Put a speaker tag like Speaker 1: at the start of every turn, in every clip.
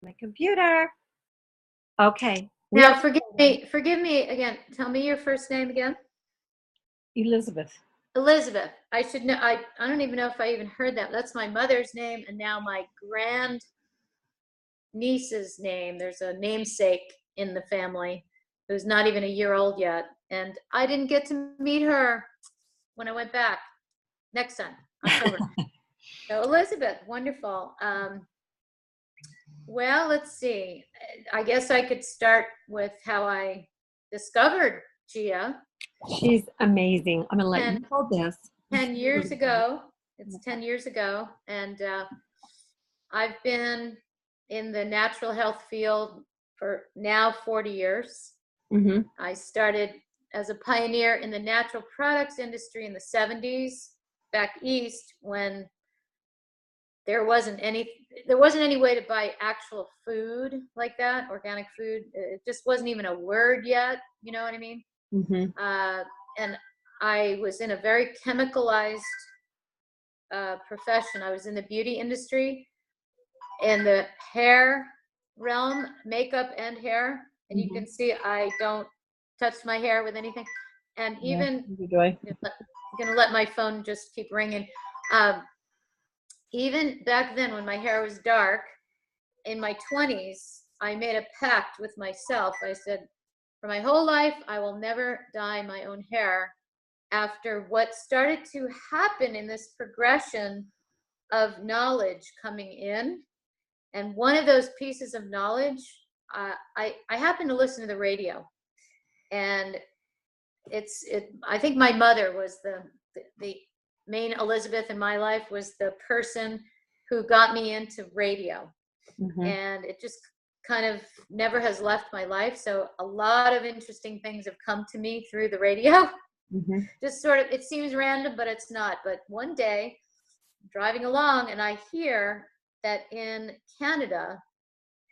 Speaker 1: My computer. Okay.
Speaker 2: Now, forgive me again. Tell me your first name again.
Speaker 1: Elizabeth.
Speaker 2: Elizabeth. I should know. I don't even know if I even heard that. That's my mother's name, and now my grand niece's name. There's a namesake in the family who's not even a year old yet, and I didn't get to meet her when I went back. Next time, October. So Elizabeth, wonderful. Well, let's see. I guess I could start with how I discovered Gia.
Speaker 1: She's amazing. I'm gonna let you hold this.
Speaker 2: 10 years ago. It's 10 years ago, and I've been in the natural health field for now 40 years.
Speaker 1: Mm-hmm.
Speaker 2: I started as a pioneer in the natural products industry in the 70s back east when there wasn't any way to buy actual food like that, organic food. It just wasn't even a word yet, you know what I mean?
Speaker 1: Mm-hmm.
Speaker 2: And I was in a very chemicalized profession. I was in the beauty industry, in the hair realm, makeup and hair. And you can see I don't touch my hair with anything. And even, I'm going to let my phone just keep ringing. Even back then when my hair was dark, in my 20s, I made a pact with myself. I said, for my whole life, I will never dye my own hair after what started to happen in this progression of knowledge coming in. And one of those pieces of knowledge, I happened to listen to the radio. And I think my mother was the main Elizabeth in my life, was the person who got me into radio. And it just kind of never has left my life. So a lot of interesting things have come to me through the radio. Just sort of, it seems random, but it's not. But one day, I'm driving along, and I hear that in Canada,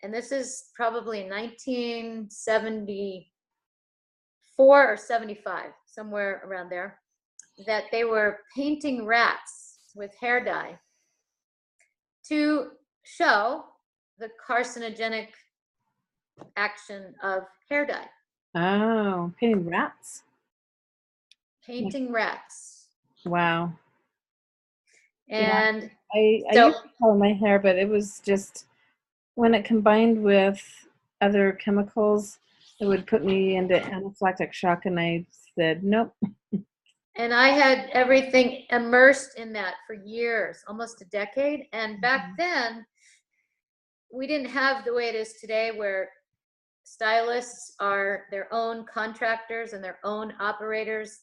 Speaker 2: and this is probably 1974 or 75, somewhere around there, that they were painting rats with hair dye to show the carcinogenic action of hair dye.
Speaker 1: Oh, painting rats?
Speaker 2: Painting rats.
Speaker 1: Wow.
Speaker 2: And
Speaker 1: I used to color my hair, but it was just, when it combined with other chemicals, it would put me into anaphylactic shock, and I said, nope.
Speaker 2: And I had everything immersed in that for years, almost a decade. And back then, we didn't have the way it is today, where stylists are their own contractors and their own operators.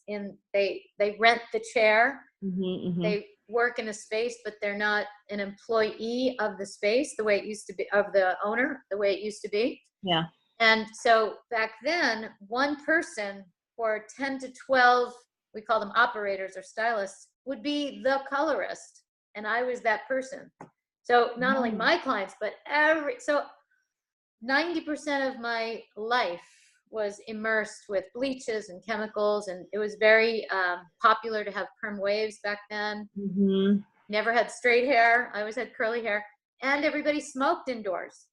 Speaker 2: They rent the chair. They work in a space, but they're not an employee of the space the way it used to be, of the owner, the way it used to be.
Speaker 1: Yeah.
Speaker 2: And so back then, one person for 10 to 12, we call them operators or stylists, would be the colorist. And I was that person. So not only my clients, but so 90% of my life was immersed with bleaches and chemicals. And it was very popular to have perm waves back then. Never had straight hair. I always had curly hair. And everybody smoked indoors.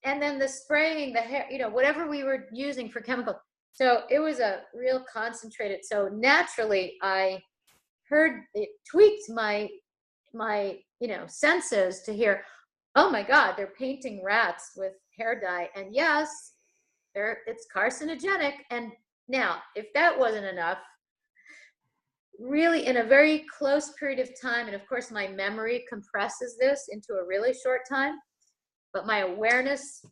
Speaker 2: And then the spraying, the hair, whatever we were using for chemical. So it was a real concentrated. So naturally, I heard, it tweaked my senses to hear, oh my God, they're painting rats with hair dye. And yes, it's carcinogenic. And now, if that wasn't enough, really in a very close period of time, and of course my memory compresses this into a really short time, but my awareness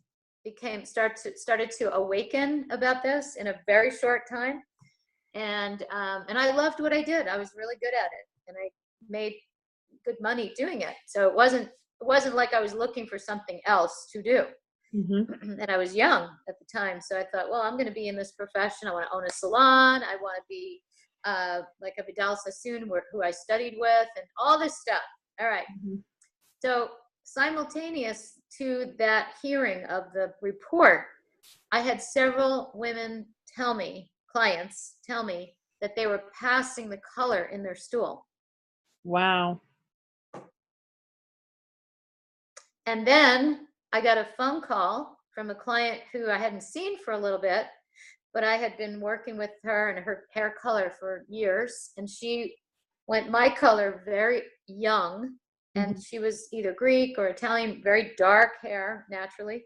Speaker 2: started to awaken about this in a very short time. And I loved what I did. I was really good at it, and I made good money doing it. So it wasn't like I was looking for something else to do. And I was young at the time. So I thought, well, I'm going to be in this profession. I want to own a salon. I want to be like a Vidal Sassoon, who I studied with, and all this stuff. All right. So simultaneous to that hearing of the report, I had several women clients tell me that they were passing the color in their stool.
Speaker 1: Wow.
Speaker 2: And then I got a phone call from a client who I hadn't seen for a little bit, but I had been working with her and her hair color for years. And she went my color very young. And she was either Greek or Italian, very dark hair naturally.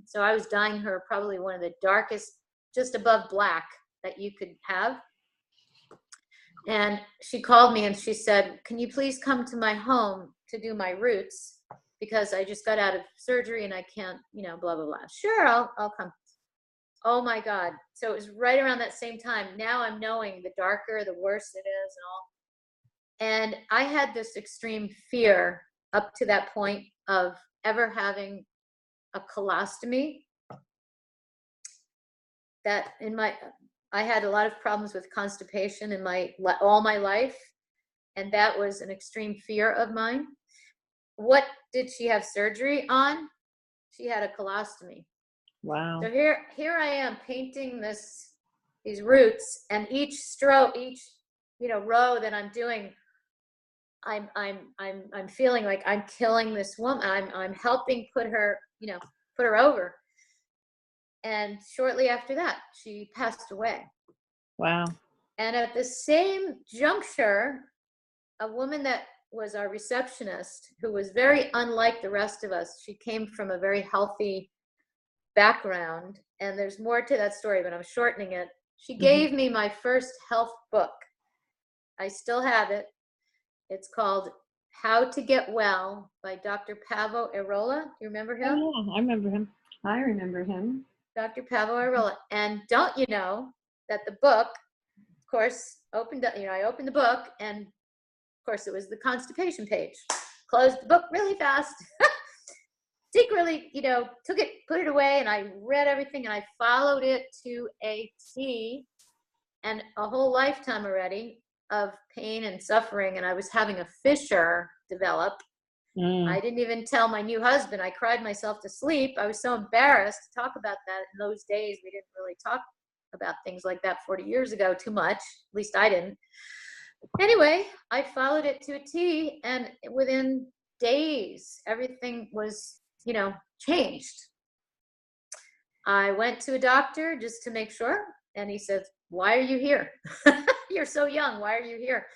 Speaker 2: So I was dyeing her probably one of the darkest, just above black that you could have. And she called me and she said, can you please come to my home to do my roots? Because I just got out of surgery and I can't, blah, blah, blah. Sure, I'll come. Oh my God. So it was right around that same time. Now I'm knowing the darker, the worse it is and all. And I had this extreme fear up to that point of ever having a colostomy. That I had a lot of problems with constipation in all my life. And that was an extreme fear of mine. What did she have surgery on? She had a colostomy.
Speaker 1: Wow.
Speaker 2: So here I am painting these roots, and each stroke, each row that I'm doing, I'm feeling like I'm killing this woman. I'm helping put her over. And shortly after that, she passed away.
Speaker 1: Wow.
Speaker 2: And at the same juncture, a woman that was our receptionist, who was very unlike the rest of us, she came from a very healthy background, and there's more to that story, but I'm shortening it. She gave me my first health book. I still have it. It's called How to Get Well by Dr. Paavo Airola. Do you remember him?
Speaker 1: Oh, yeah, I remember him.
Speaker 3: I remember him.
Speaker 2: Dr. Paavo Airola. And don't you know that the book, of course, opened up, I opened the book, and of course it was the constipation page. Closed the book really fast. Secretly, took it, put it away, and I read everything, and I followed it to a T, and a whole lifetime already of pain and suffering, and I was having a fissure develop. I didn't even tell my new husband. I cried myself to sleep. I was so embarrassed to talk about that. In those days, we didn't really talk about things like that 40 years ago too much. At least I didn't. Anyway, I followed it to a T, and within days, everything was, changed. I went to a doctor just to make sure, and he says, why are you here? You're so young. Why are you here?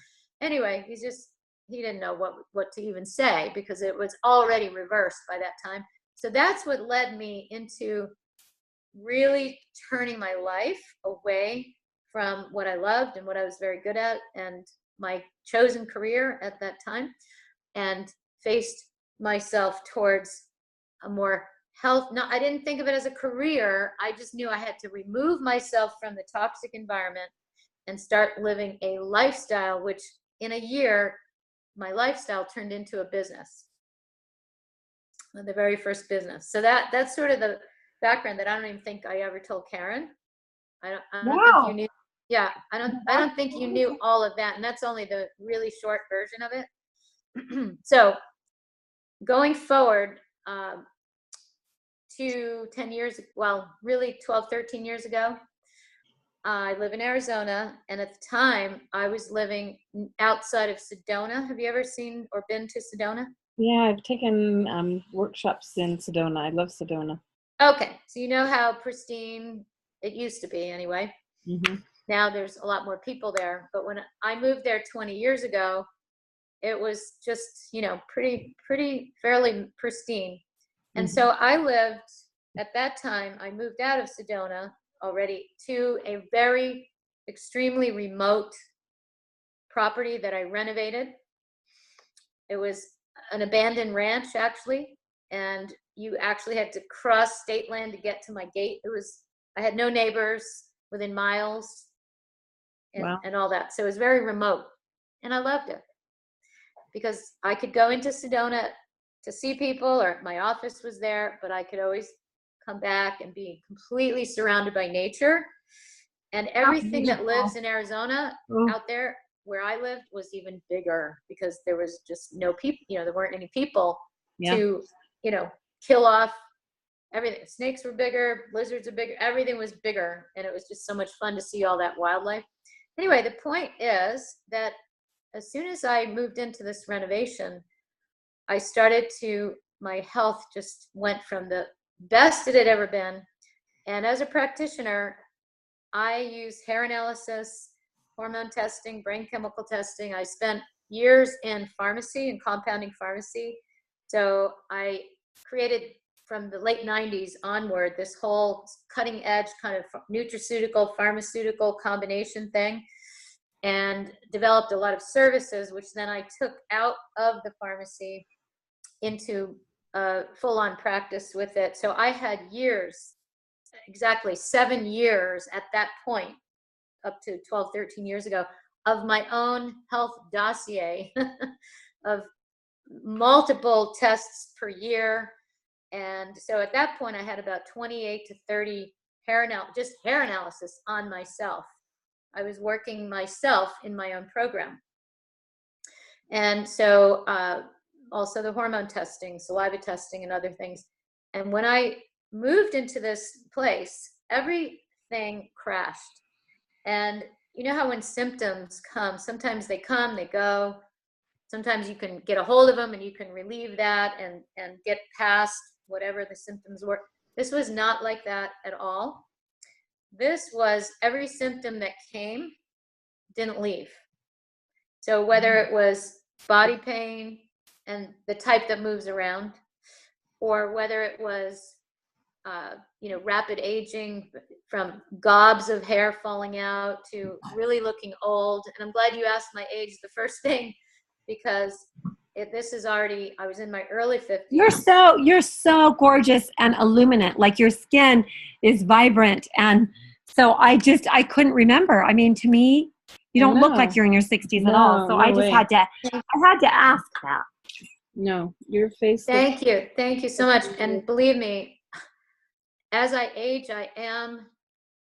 Speaker 2: Anyway, he didn't know what to even say, because it was already reversed by that time. So that's what led me into really turning my life away from what I loved and what I was very good at and my chosen career at that time, and faced myself towards a more health. No, I didn't think of it as a career. I just knew I had to remove myself from the toxic environment and start living a lifestyle, which in a year, my lifestyle turned into a business, the very first business. So that's sort of the background that I don't even think I ever told Karen. I don't think you knew. Yeah, I don't think you knew all of that, and that's only the really short version of it. So going forward, to 10 years, well, really 12, 13 years ago, I live in Arizona, and at the time I was living outside of Sedona. Have you ever seen or been to Sedona?
Speaker 1: Yeah, I've taken workshops in Sedona. I love Sedona.
Speaker 2: Okay, so you know how pristine it used to be anyway. Now there's a lot more people there, but when I moved there 20 years ago, it was just, pretty fairly pristine. And so I lived, at that time, I moved out of Sedona already to a very extremely remote property that I renovated. It was an abandoned ranch, actually, and you actually had to cross state land to get to my gate. I had no neighbors within miles and all that. So it was very remote, and I loved it because I could go into Sedona to see people, or my office was there, but I could always come back and be completely surrounded by nature. And everything that lives in Arizona out there where I lived was even bigger, because there was just no people, there weren't any people to, kill off everything. Snakes were bigger, lizards are bigger, everything was bigger. And it was just so much fun to see all that wildlife. Anyway, the point is that as soon as I moved into this renovation, I started to my health just went from the best it had ever been. And as a practitioner, I use hair analysis, hormone testing, brain chemical testing. I spent years in pharmacy and compounding pharmacy. So I created from the late 90s onward this whole cutting edge kind of nutraceutical, pharmaceutical combination thing, and developed a lot of services, which then I took out of the pharmacy into full-on practice with it. So I had years, exactly 7 years at that point, up to 12, 13 years ago, of my own health dossier of multiple tests per year. And so at that point, I had about 28 to 30 hair analysis on myself. I was working myself in my own program. And so also the hormone testing, saliva testing, and other things. And when I moved into this place, everything crashed. And you know how when symptoms come, sometimes they come, they go. Sometimes you can get a hold of them and you can relieve that and get past whatever the symptoms were. This was not like that at all. This was every symptom that came didn't leave. So whether it was body pain and the type that moves around, or whether it was rapid aging from gobs of hair falling out to really looking old. And I'm glad you asked my age the first thing, because this is already, I was in my early 50s.
Speaker 3: You're so gorgeous and illuminant. Like your skin is vibrant. And so I couldn't remember. I mean, to me, you don't look like you're in your 60s at all. So I just had to ask that.
Speaker 1: No, your face.
Speaker 2: Thank you so much. And believe me, as I age, I am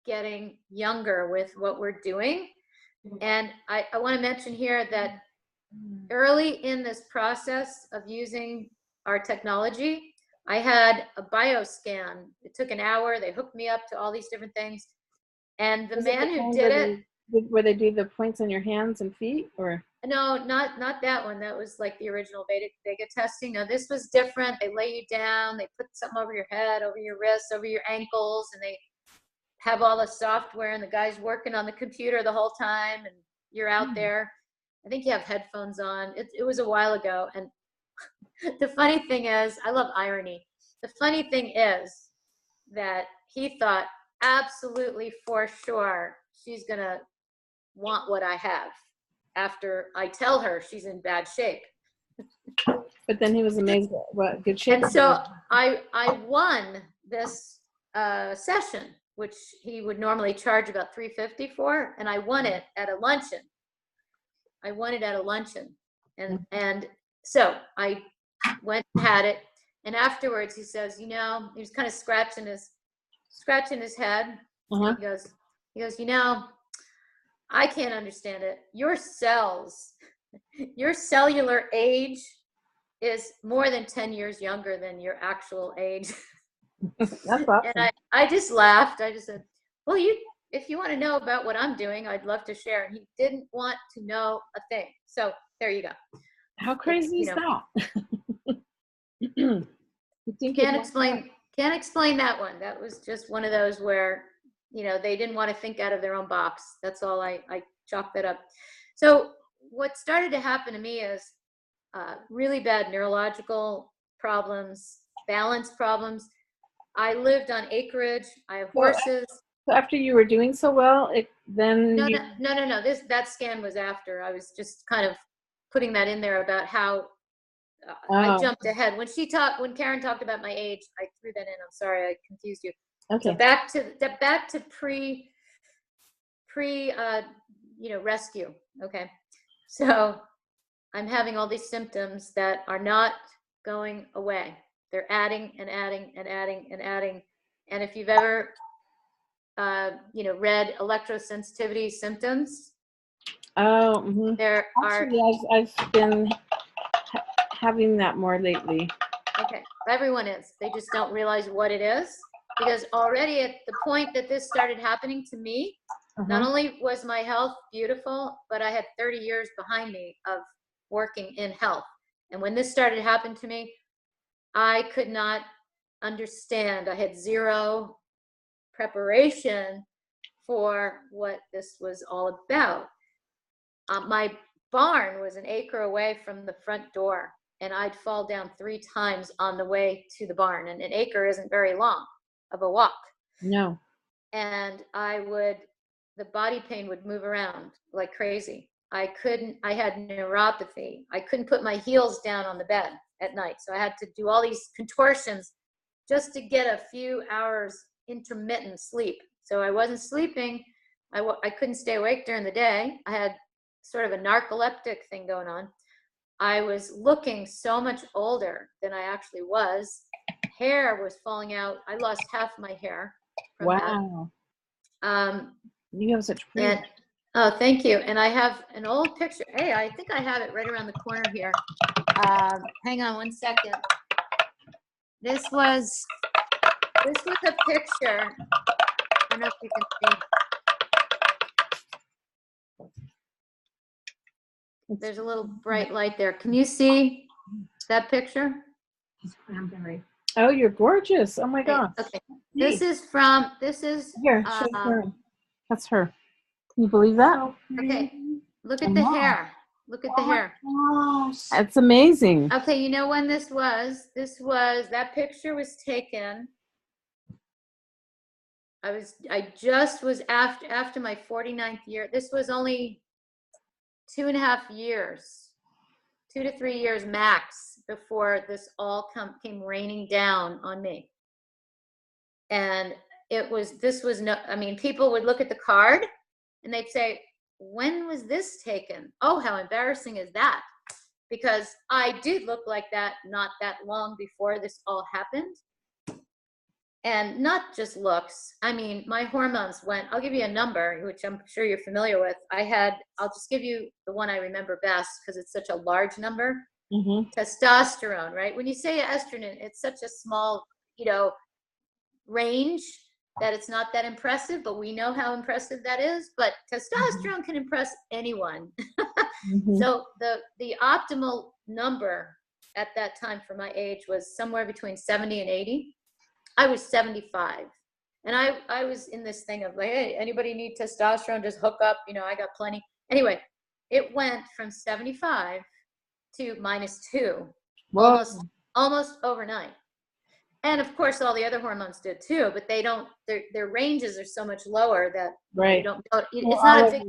Speaker 2: getting younger with what we're doing. And I want to mention here that early in this process of using our technology, I had a bioscan. It took an hour. They hooked me up to all these different things. And the man who did it,
Speaker 1: where they do the points on your hands and feet, or?
Speaker 2: No, not that one. That was like the original Vega testing. No, this was different. They lay you down, they put something over your head, over your wrists, over your ankles, and they have all the software, and the guy's working on the computer the whole time, and you're out there. I think you have headphones on. It was a while ago. And the funny thing is, I love irony. The funny thing is that he thought absolutely for sure she's going to want what I have after I tell her she's in bad shape.
Speaker 1: But then he was amazed at what good shape.
Speaker 2: And so I won this session, which he would normally charge about $350 for, and I won it at a luncheon. And so I went and had it, and afterwards he says, he was kind of scratching his head.
Speaker 1: Uh-huh.
Speaker 2: He goes, I can't understand it. Your cells, your cellular age is more than 10 years younger than your actual age.
Speaker 1: That's awesome.
Speaker 2: And I just laughed. I just said, well, if you want to know about what I'm doing, I'd love to share. And he didn't want to know a thing. So there you go.
Speaker 1: How crazy is that?
Speaker 2: Can't explain that one. That was just one of those where, they didn't want to think out of their own box. That's all. I chalked that up. So what started to happen to me is really bad neurological problems, balance problems. I lived on acreage. I have horses.
Speaker 1: So after you were doing so well,
Speaker 2: No. That scan was after. I was just kind of putting that in there about how I jumped ahead. When Karen talked about my age, I threw that in. I'm sorry, I confused you.
Speaker 1: Okay.
Speaker 2: So back to pre rescue. Okay. So I'm having all these symptoms that are not going away. They're adding and adding and adding and adding. And if you've ever, read electrosensitivity symptoms.
Speaker 1: Oh, mm-hmm.
Speaker 2: There
Speaker 1: Actually, I've been having that more lately.
Speaker 2: Okay, everyone is. They just don't realize what it is, because already at the point that this started happening to me, not only was my health beautiful, but I had 30 years behind me of working in health. And when this started happening to me, I could not understand. I had zero preparation for what this was all about. My barn was an acre away from the front door, and I'd fall down 3 times on the way to the barn. And an acre isn't very long of a walk.
Speaker 1: No.
Speaker 2: And the body pain would move around like crazy. I had neuropathy. I couldn't put my heels down on the bed at night. So I had to do all these contortions just to get a few hours intermittent sleep. So I wasn't sleeping. I couldn't stay awake during the day. I had sort of a narcoleptic thing going on. I was looking so much older than I actually was. Hair was falling out. I lost half my hair from
Speaker 1: Wow.
Speaker 2: that.
Speaker 1: You have such pretty.
Speaker 2: Oh, thank you. And I have an old picture. Hey, I think I have it right around the corner here. Hang on one second. This was a picture. I don't know if you can see. There's a little bright light there. Can you see that picture?
Speaker 3: Cranberry.
Speaker 1: Oh, you're gorgeous. Oh my gosh.
Speaker 2: Okay. This is
Speaker 1: Here, show her. That's her. Can you believe that?
Speaker 2: Okay. Look at the hair. Look at the hair.
Speaker 3: Gosh.
Speaker 1: That's amazing.
Speaker 2: Okay, you know when this was? That picture was taken. I just was after my 49th year. This was only 2.5 years, 2 to 3 years max before this all came raining down on me. And people would look at the card and they'd say, when was this taken? Oh, how embarrassing is that? Because I did look like that not that long before this all happened. And not just looks. I mean, my hormones went, I'll give you a number, which I'm sure you're familiar with. I'll just give you the one I remember best because it's such a large number.
Speaker 1: Mm-hmm.
Speaker 2: Testosterone, right? When you say estrogen, it's such a small, range that it's not that impressive, but we know how impressive that is. But testosterone can impress anyone.
Speaker 1: Mm-hmm.
Speaker 2: So the optimal number at that time for my age was somewhere between 70 and 80. I was 75. And I was in this thing of like, hey, anybody need testosterone? Just hook up, I got plenty. Anyway, it went from 75 to -2, almost overnight. And of course, all the other hormones did too, but they don't. Their ranges are so much lower that
Speaker 1: Right.
Speaker 2: you don't know. It's not a big.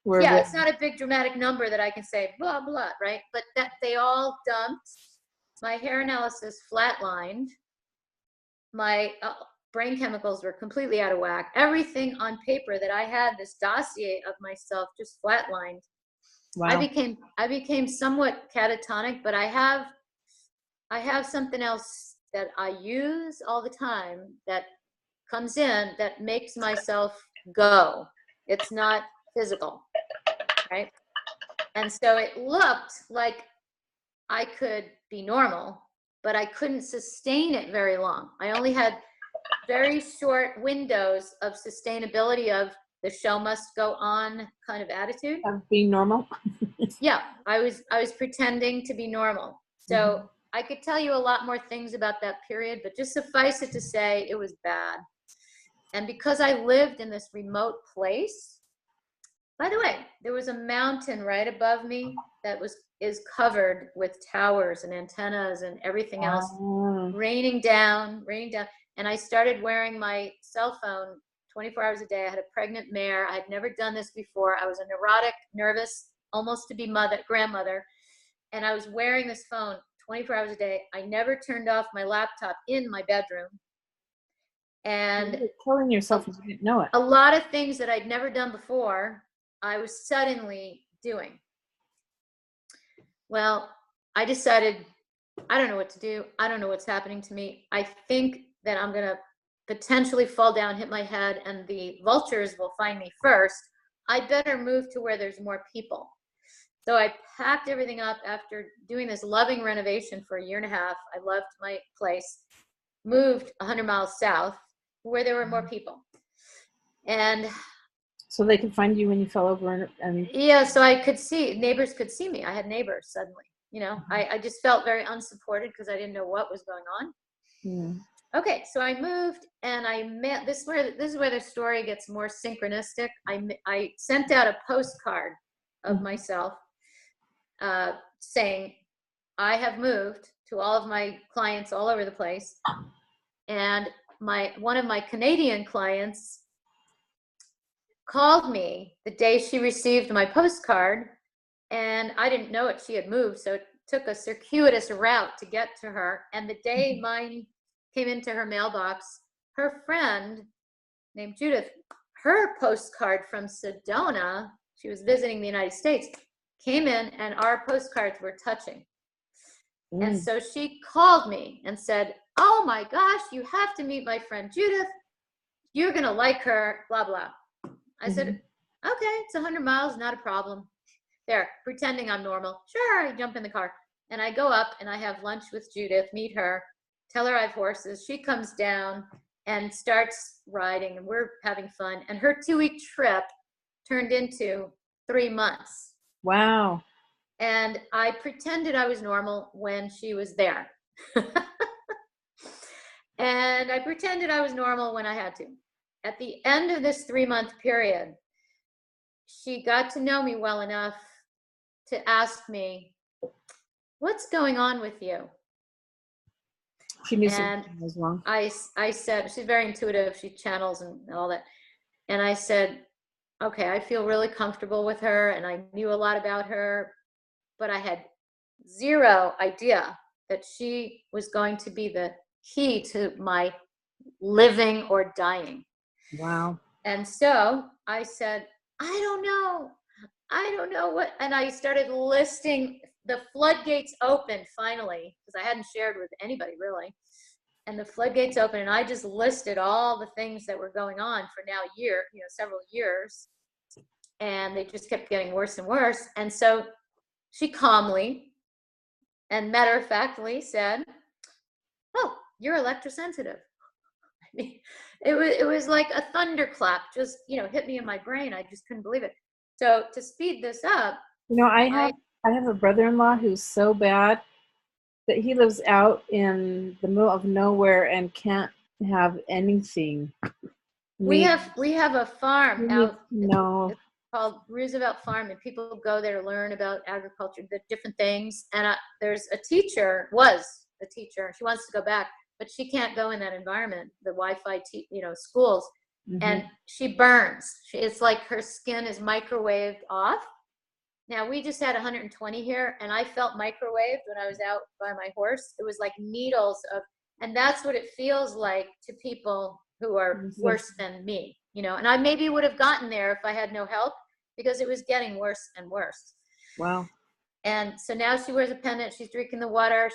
Speaker 2: It's not a big dramatic number that I can say blah blah, right? But that they all dumped. My hair analysis flatlined. My brain chemicals were completely out of whack. Everything on paper that I had, this dossier of myself, just flatlined.
Speaker 1: Wow.
Speaker 2: I became somewhat catatonic, but I have something else that I use all the time that comes in that makes myself go. It's not physical, right? And so it looked like I could be normal, but I couldn't sustain it very long. I only had very short windows of sustainability of the show must go on kind of attitude.
Speaker 1: Of being normal.
Speaker 2: Yeah, I was pretending to be normal. So I could tell you a lot more things about that period, but just suffice it to say it was bad. And because I lived in this remote place, by the way, there was a mountain right above me that is covered with towers and antennas and everything else, raining down. And I started wearing my cell phone 24 hours a day. I had a pregnant mare. I had never done this before. I was a neurotic, nervous, almost to be grandmother. And I was wearing this phone 24 hours a day. I never turned off my laptop in my bedroom. And
Speaker 1: you're killing yourself if you didn't know it.
Speaker 2: A lot of things that I'd never done before, I was suddenly doing. Well, I decided, I don't know what to do. I don't know what's happening to me. I think that I'm going to potentially fall down, hit my head, and the vultures will find me first. I better move to where there's more people. So I packed everything up after doing this loving renovation for 1.5 years. I loved my place. Moved 100 miles south where there were more people. And
Speaker 1: so they could find you when you fell over and
Speaker 2: yeah, so I could see, neighbors could see me. I had neighbors suddenly. You know, I just felt very unsupported because I didn't know what was going on.
Speaker 1: Mm.
Speaker 2: Okay, so I moved and I met, this is where the story gets more synchronistic. I sent out a postcard of myself saying, I have moved, to all of my clients all over the place. And one of my Canadian clients called me the day she received my postcard, and I didn't know it. She had moved, so it took a circuitous route to get to her. And the day mine came into her mailbox, her friend named Judith, her postcard from Sedona, she was visiting the United States, came in, and our postcards were touching. And so she called me and said, oh my gosh, you have to meet my friend Judith. You're going to like her, blah, blah. I said, okay, it's 100 miles, not a problem. There, pretending I'm normal. Sure, I jump in the car. And I go up and I have lunch with Judith, meet her, tell her I have horses. She comes down and starts riding, and we're having fun. And her 2-week trip turned into 3 months.
Speaker 1: Wow.
Speaker 2: And I pretended I was normal when she was there. And I pretended I was normal when I had to. At the end of this 3-month period, she got to know me well enough to ask me, what's going on with you?
Speaker 1: She knew
Speaker 2: And
Speaker 1: something was wrong.
Speaker 2: I said, she's very intuitive, she channels and all that. And I said, okay, I feel really comfortable with her, and I knew a lot about her, but I had zero idea that she was going to be the key to my living or dying.
Speaker 1: Wow.
Speaker 2: And so I said, I don't know what, and I started listing. The floodgates opened finally, because I hadn't shared with anybody really. And the floodgates opened, and I just listed all the things that were going on for now several years. And they just kept getting worse and worse. And so she calmly and matter-of-factly said, oh, you're electrosensitive. I mean, it was like a thunderclap, just, hit me in my brain. I just couldn't believe it. So to speed this up,
Speaker 1: I have a brother-in-law who's so bad that he lives out in the middle of nowhere and can't have anything.
Speaker 2: We have a farm out.
Speaker 1: No.
Speaker 2: It's called Roosevelt Farm, and people go there to learn about agriculture, the different things. And there's a teacher, she wants to go back, but she can't go in that environment, the Wi-Fi, schools. And she burns. It's like her skin is microwaved off. Now, we just had 120 here, and I felt microwaved when I was out by my horse. It was like needles and that's what it feels like to people who are worse than me, and I maybe would have gotten there if I had no help, because it was getting worse and worse.
Speaker 1: Wow.
Speaker 2: And so now she wears a pendant, she's drinking the water,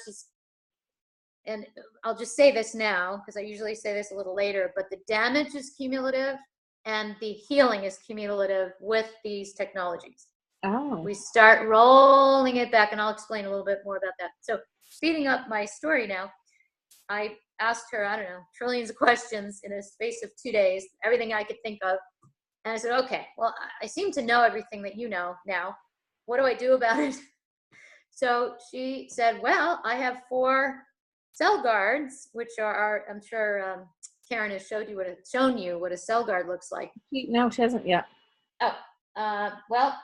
Speaker 2: and I'll just say this now, because I usually say this a little later, but the damage is cumulative and the healing is cumulative with these technologies.
Speaker 1: Oh.
Speaker 2: We start rolling it back, and I'll explain a little bit more about that. So speeding up my story now, I asked her, I don't know, trillions of questions in a space of 2 days, everything I could think of. And I said, okay, well, I seem to know everything that you know now. What do I do about it? So she said, well, I have 4 cell guards, which are, I'm sure Karen has shown you what a cell guard looks like.
Speaker 1: No, she hasn't yet.
Speaker 2: Oh, well,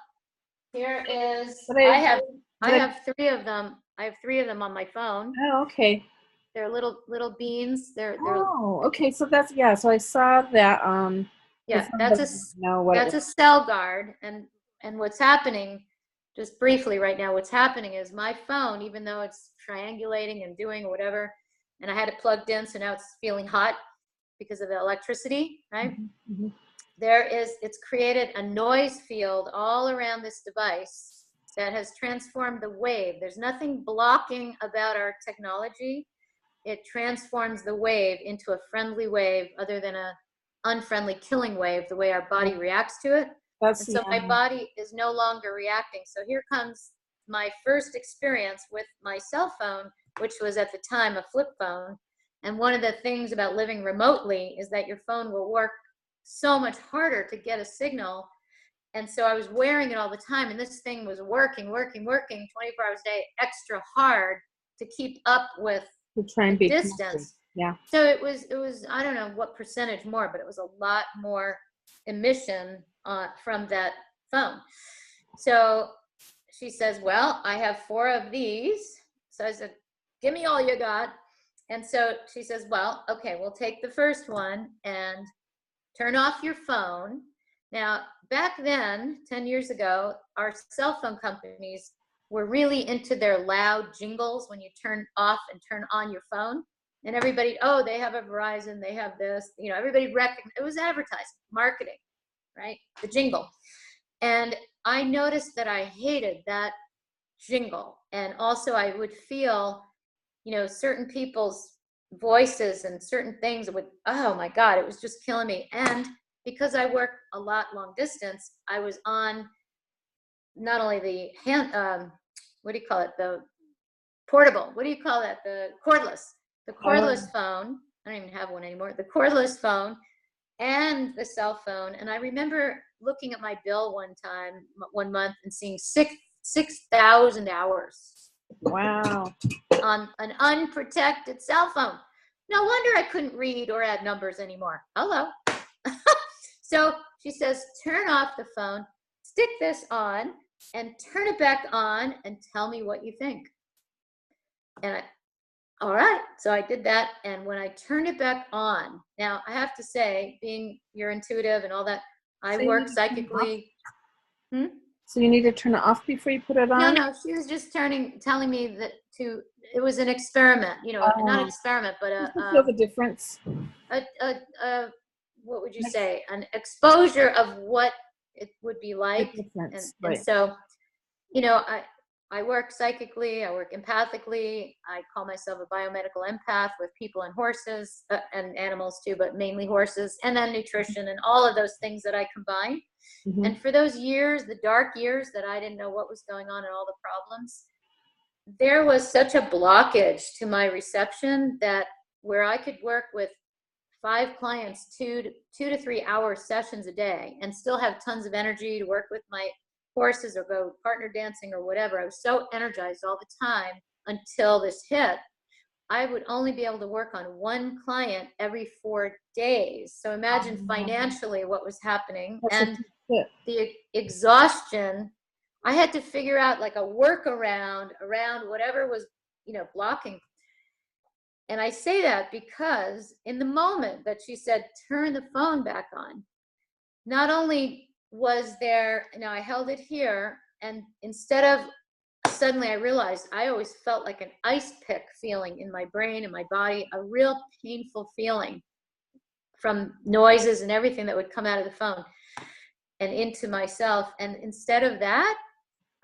Speaker 2: here is, I have 3 of them. I have 3 of them on my phone.
Speaker 1: Oh, okay.
Speaker 2: They're little beans. They're
Speaker 1: oh, okay. So so I saw that.
Speaker 2: Yeah, that's a cell guard. And what's happening, just briefly right now, what's happening is my phone, even though it's triangulating and doing whatever, and I had it plugged in, so now it's feeling hot because of the electricity, right?
Speaker 1: Mm-hmm.
Speaker 2: It's created a noise field all around this device that has transformed the wave. There's nothing blocking about our technology. It transforms the wave into a friendly wave, other than a unfriendly killing wave, the way our body reacts to it. So my body is no longer reacting. So here comes my first experience with my cell phone, which was at the time a flip phone. And one of the things about living remotely is that your phone will work so much harder to get a signal And so I was wearing it all the time, and this thing was working 24 hours a day, extra hard to keep up with
Speaker 1: To try and
Speaker 2: the
Speaker 1: be
Speaker 2: distance.
Speaker 1: connected. Yeah.
Speaker 2: So it was, I don't know what percentage more, but it was a lot more emission from that phone. So she says, well, I have 4 of these. So I said, give me all you got. And so she says, well, okay, we'll take the first one and turn off your phone. Now, back then, 10 years ago, our cell phone companies were really into their loud jingles when you turn off and turn on your phone. And everybody, oh, they have a Verizon, they have this, you know, everybody recognized, it was advertising, marketing, right? The jingle. And I noticed that I hated that jingle. And also I would feel, you know, certain people's voices and certain things would, oh my God, it was just killing me. And because I work a lot long distance, I was on not only the hand, what do you call it? The portable, what do you call that? The cordless phone. I don't even have one anymore. The cordless phone and the cell phone. And I remember looking at my bill one month and seeing 6,000 hours.
Speaker 1: Wow.
Speaker 2: On an unprotected cell phone. No wonder I couldn't read or add numbers anymore. Hello. So she says, turn off the phone, stick this on, and turn it back on and tell me what you think. And all right. So I did that. And when I turned it back on, now I have to say, being you're intuitive and all that, I work psychically.
Speaker 1: So you need to turn it off before you put it on?
Speaker 2: No, she was just telling me that it was an experiment, you know, not experiment, but
Speaker 1: feel the difference.
Speaker 2: What would you say? An exposure of what it would be like. And so, you know, I work psychically, I work empathically. I call myself a biomedical empath with people and horses and animals too, but mainly horses, and then nutrition and all of those things that I combine. Mm-hmm. And for those years, the dark years that I didn't know what was going on and all the problems, there was such a blockage to my reception that where I could work with 5 clients, 2 to 3 hour sessions a day and still have tons of energy to work with my horses or go partner dancing or whatever. I was so energized all the time until this hit. I would only be able to work on 1 client every 4 days. So imagine financially what was happening. And the exhaustion, I had to figure out like a workaround around whatever was, you know, blocking. And I say that because in the moment that she said, turn the phone back on, not only was there, now I held it here, and instead of, suddenly I realized I always felt like an ice pick feeling in my brain and my body, a real painful feeling from noises and everything that would come out of the phone and into myself. And instead of that,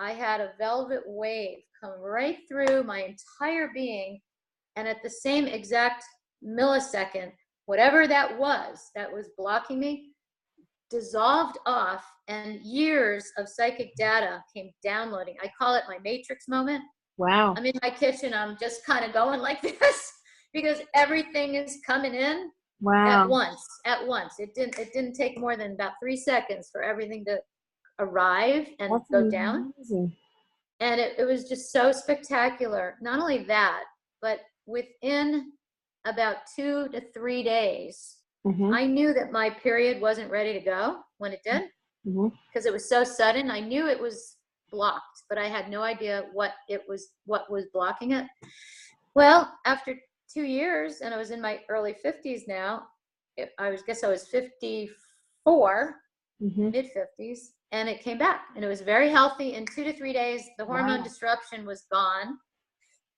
Speaker 2: I had a velvet wave come right through my entire being. And at the same exact millisecond, whatever that was blocking me, dissolved off, and years of psychic data came downloading. I call it my matrix moment.
Speaker 1: Wow.
Speaker 2: I'm in my kitchen, I'm just kind of going like this because everything is coming in at once. It didn't take more than about 3 seconds for everything to arrive and go down. And it was just so spectacular. Not only that, but within about 2 to 3 days, I knew that my period wasn't ready to go when it did, because it was so sudden. I knew it was blocked, but I had no idea what was blocking it. Well, after 2 years, and I was in my early 50s now, I was 54, mid 50s, and it came back, and it was very healthy. In 2 to 3 days, the hormone disruption was gone.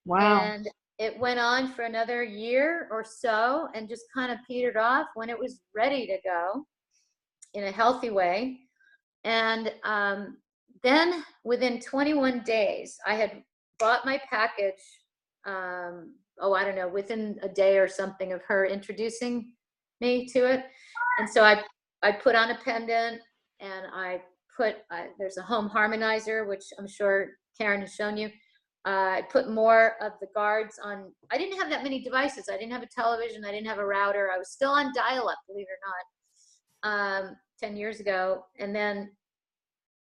Speaker 1: Wow.
Speaker 2: And it went on for another year or so and just kind of petered off when it was ready to go in a healthy way. And then within 21 days, I had bought my package, I don't know, within a day or something of her introducing me to it. And so I put on a pendant, and I put, there's a home harmonizer, which I'm sure Karen has shown you. I put more of the guards on. I didn't have that many devices. I didn't have a television. I didn't have a router. I was still on dial-up, believe it or not, 10 years ago. And then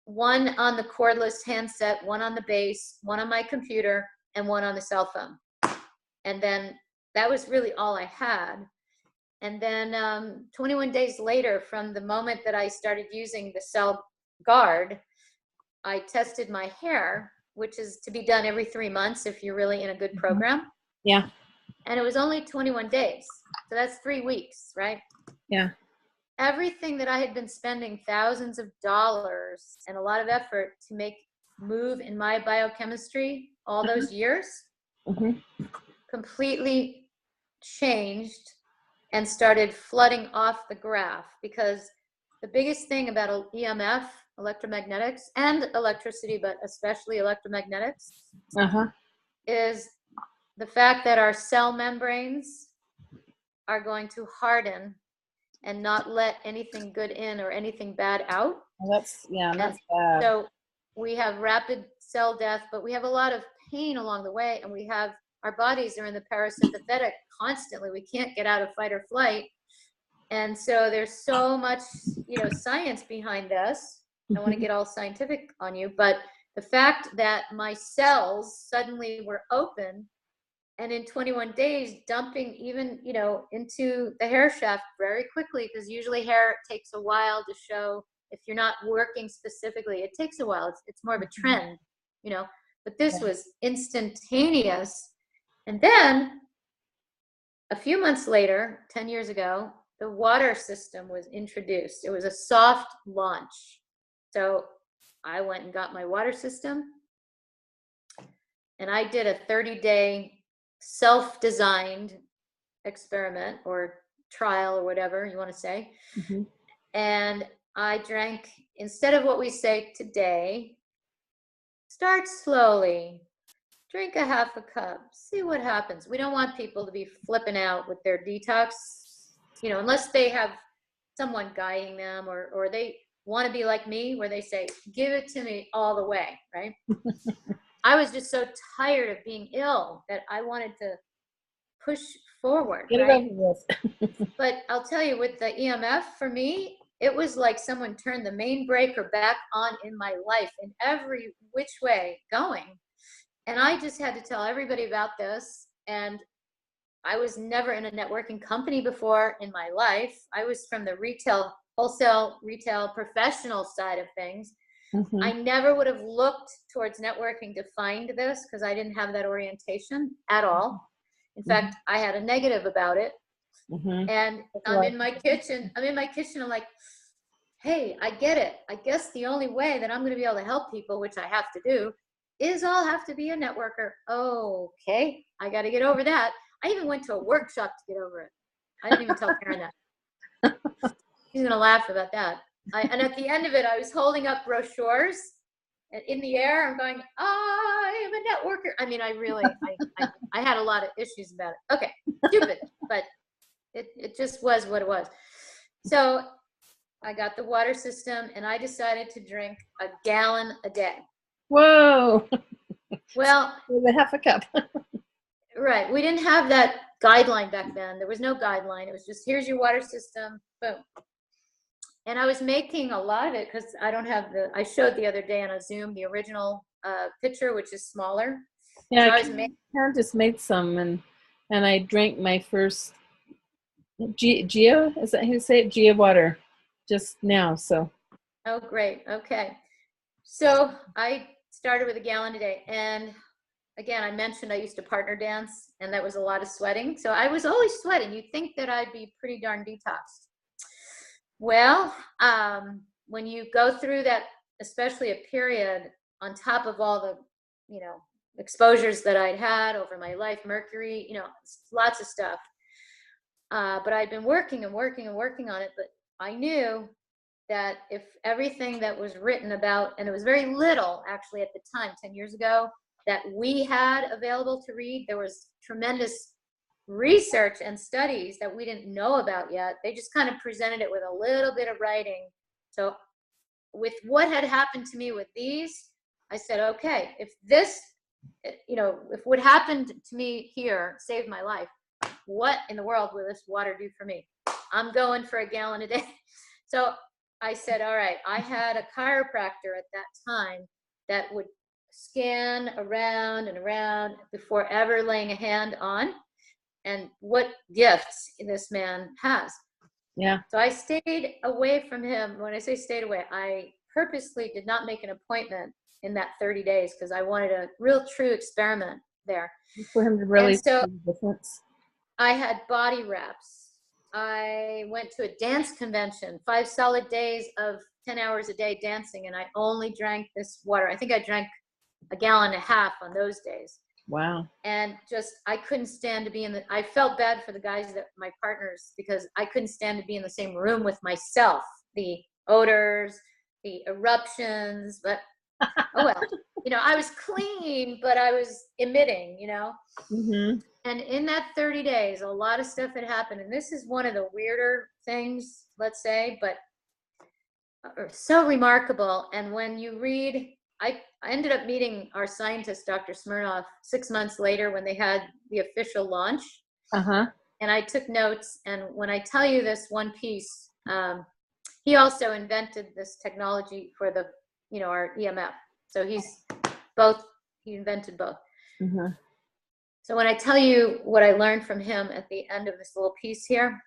Speaker 2: one on the cordless handset, one on the base, one on my computer, and one on the cell phone. And then that was really all I had. And then 21 days later, from the moment that I started using the Cell Guard, I tested my hair, which is to be done every 3 months if you're really in a good program.
Speaker 1: Yeah.
Speaker 2: And it was only 21 days. So that's 3 weeks, right?
Speaker 1: Yeah.
Speaker 2: Everything that I had been spending thousands of dollars and a lot of effort to make move in my biochemistry all those years completely changed and started flooding off the graph, because the biggest thing about EMF, electromagnetics, and electricity, but especially electromagnetics, is the fact that our cell membranes are going to harden and not let anything good in or anything bad out.
Speaker 1: That's bad.
Speaker 2: So we have rapid cell death, but we have a lot of pain along the way, and our bodies are in the parasympathetic constantly. We can't get out of fight or flight. And so there's so much, science behind this. I don't want to get all scientific on you, but the fact that my cells suddenly were open, and in 21 days dumping even, into the hair shaft very quickly, because usually hair takes a while to show. If you're not working specifically, it takes a while. It's more of a trend, but this was instantaneous. And then a few months later, 10 years ago, the water system was introduced. It was a soft launch. So I went and got my water system, and I did a 30-day self-designed experiment or trial or whatever you want to say. And I drank, instead of what we say today, start slowly, drink a half a cup, see what happens. We don't want people to be flipping out with their detox, unless they have someone guiding them, or they want to be like me, where they say, give it to me all the way, right? I was just so tired of being ill that I wanted to push forward.
Speaker 1: Get
Speaker 2: right?
Speaker 1: it over with.
Speaker 2: But I'll tell you, with the EMF, for me, it was like someone turned the main breaker back on in my life in every which way going. And I just had to tell everybody about this. And I was never in a networking company before in my life. I was from the wholesale retail professional side of things. I never would have looked towards networking to find this, because I didn't have that orientation at all. In fact, I had a negative about it. And I'm in my kitchen. I'm like, hey, I get it. I guess the only way that I'm going to be able to help people, which I have to do, is I'll have to be a networker. Okay, I got to get over that. I even went to a workshop to get over it. I didn't even tell Karen that. She's going to laugh about that. And at the end of it, I was holding up brochures in the air. I'm going, I am a networker. I mean, I had a lot of issues about it. Okay, stupid, but it just was what it was. So I got the water system, and I decided to drink a gallon a day.
Speaker 1: Whoa.
Speaker 2: Well,
Speaker 1: with a half a cup.
Speaker 2: Right. We didn't have that guideline back then. There was no guideline. It was just, here's your water system. Boom. And I was making a lot of it because I showed the other day on a Zoom the original pitcher, which is smaller.
Speaker 1: Yeah,
Speaker 2: so
Speaker 1: Karen just made some, and I drank my first Gia, is that how you say it? Gia water just now. So.
Speaker 2: Oh, great. Okay. So I started with a gallon a day. And again, I mentioned I used to partner dance, and that was a lot of sweating. So I was always sweating. You'd think that I'd be pretty darn detoxed. Well, when you go through that, especially a period on top of all the, exposures that I'd had over my life, mercury, lots of stuff. But I'd been working and working and working on it. But I knew that if everything that was written about, and it was very little actually at the time, 10 years ago, that we had available to read, there was tremendous research and studies that we didn't know about yet. They just kind of presented it with a little bit of writing. So with what had happened to me with these, I said, okay, if this, if what happened to me here saved my life, what in the world will this water do for me? I'm going for a gallon a day. So I said, all right, I had a chiropractor at that time that would scan around and around before ever laying a hand on. And what gifts this man has.
Speaker 1: Yeah.
Speaker 2: So I stayed away from him. When I say stayed away, I purposely did not make an appointment in that 30 days because I wanted a real true experiment there.
Speaker 1: For him to really
Speaker 2: And so
Speaker 1: see the difference.
Speaker 2: I had body wraps. I went to a dance convention, 5 solid days of 10 hours a day dancing, and I only drank this water. I think I drank a gallon and a half on those days.
Speaker 1: Wow.
Speaker 2: And just, I couldn't stand to be I felt bad for the guys my partners, because I couldn't stand to be in the same room with myself, the odors, the eruptions, but oh well, I was clean, but I was emitting,
Speaker 1: Mm-hmm.
Speaker 2: And in that 30 days, a lot of stuff had happened. And this is one of the weirder things, let's say, but so remarkable. And when you read, I ended up meeting our scientist, Dr. Smirnoff, 6 months later when they had the official launch.
Speaker 1: Uh-huh.
Speaker 2: And I took notes. And when I tell you this one piece, he also invented this technology for our EMF. So he invented both.
Speaker 1: Mm-hmm.
Speaker 2: So when I tell you what I learned from him at the end of this little piece here,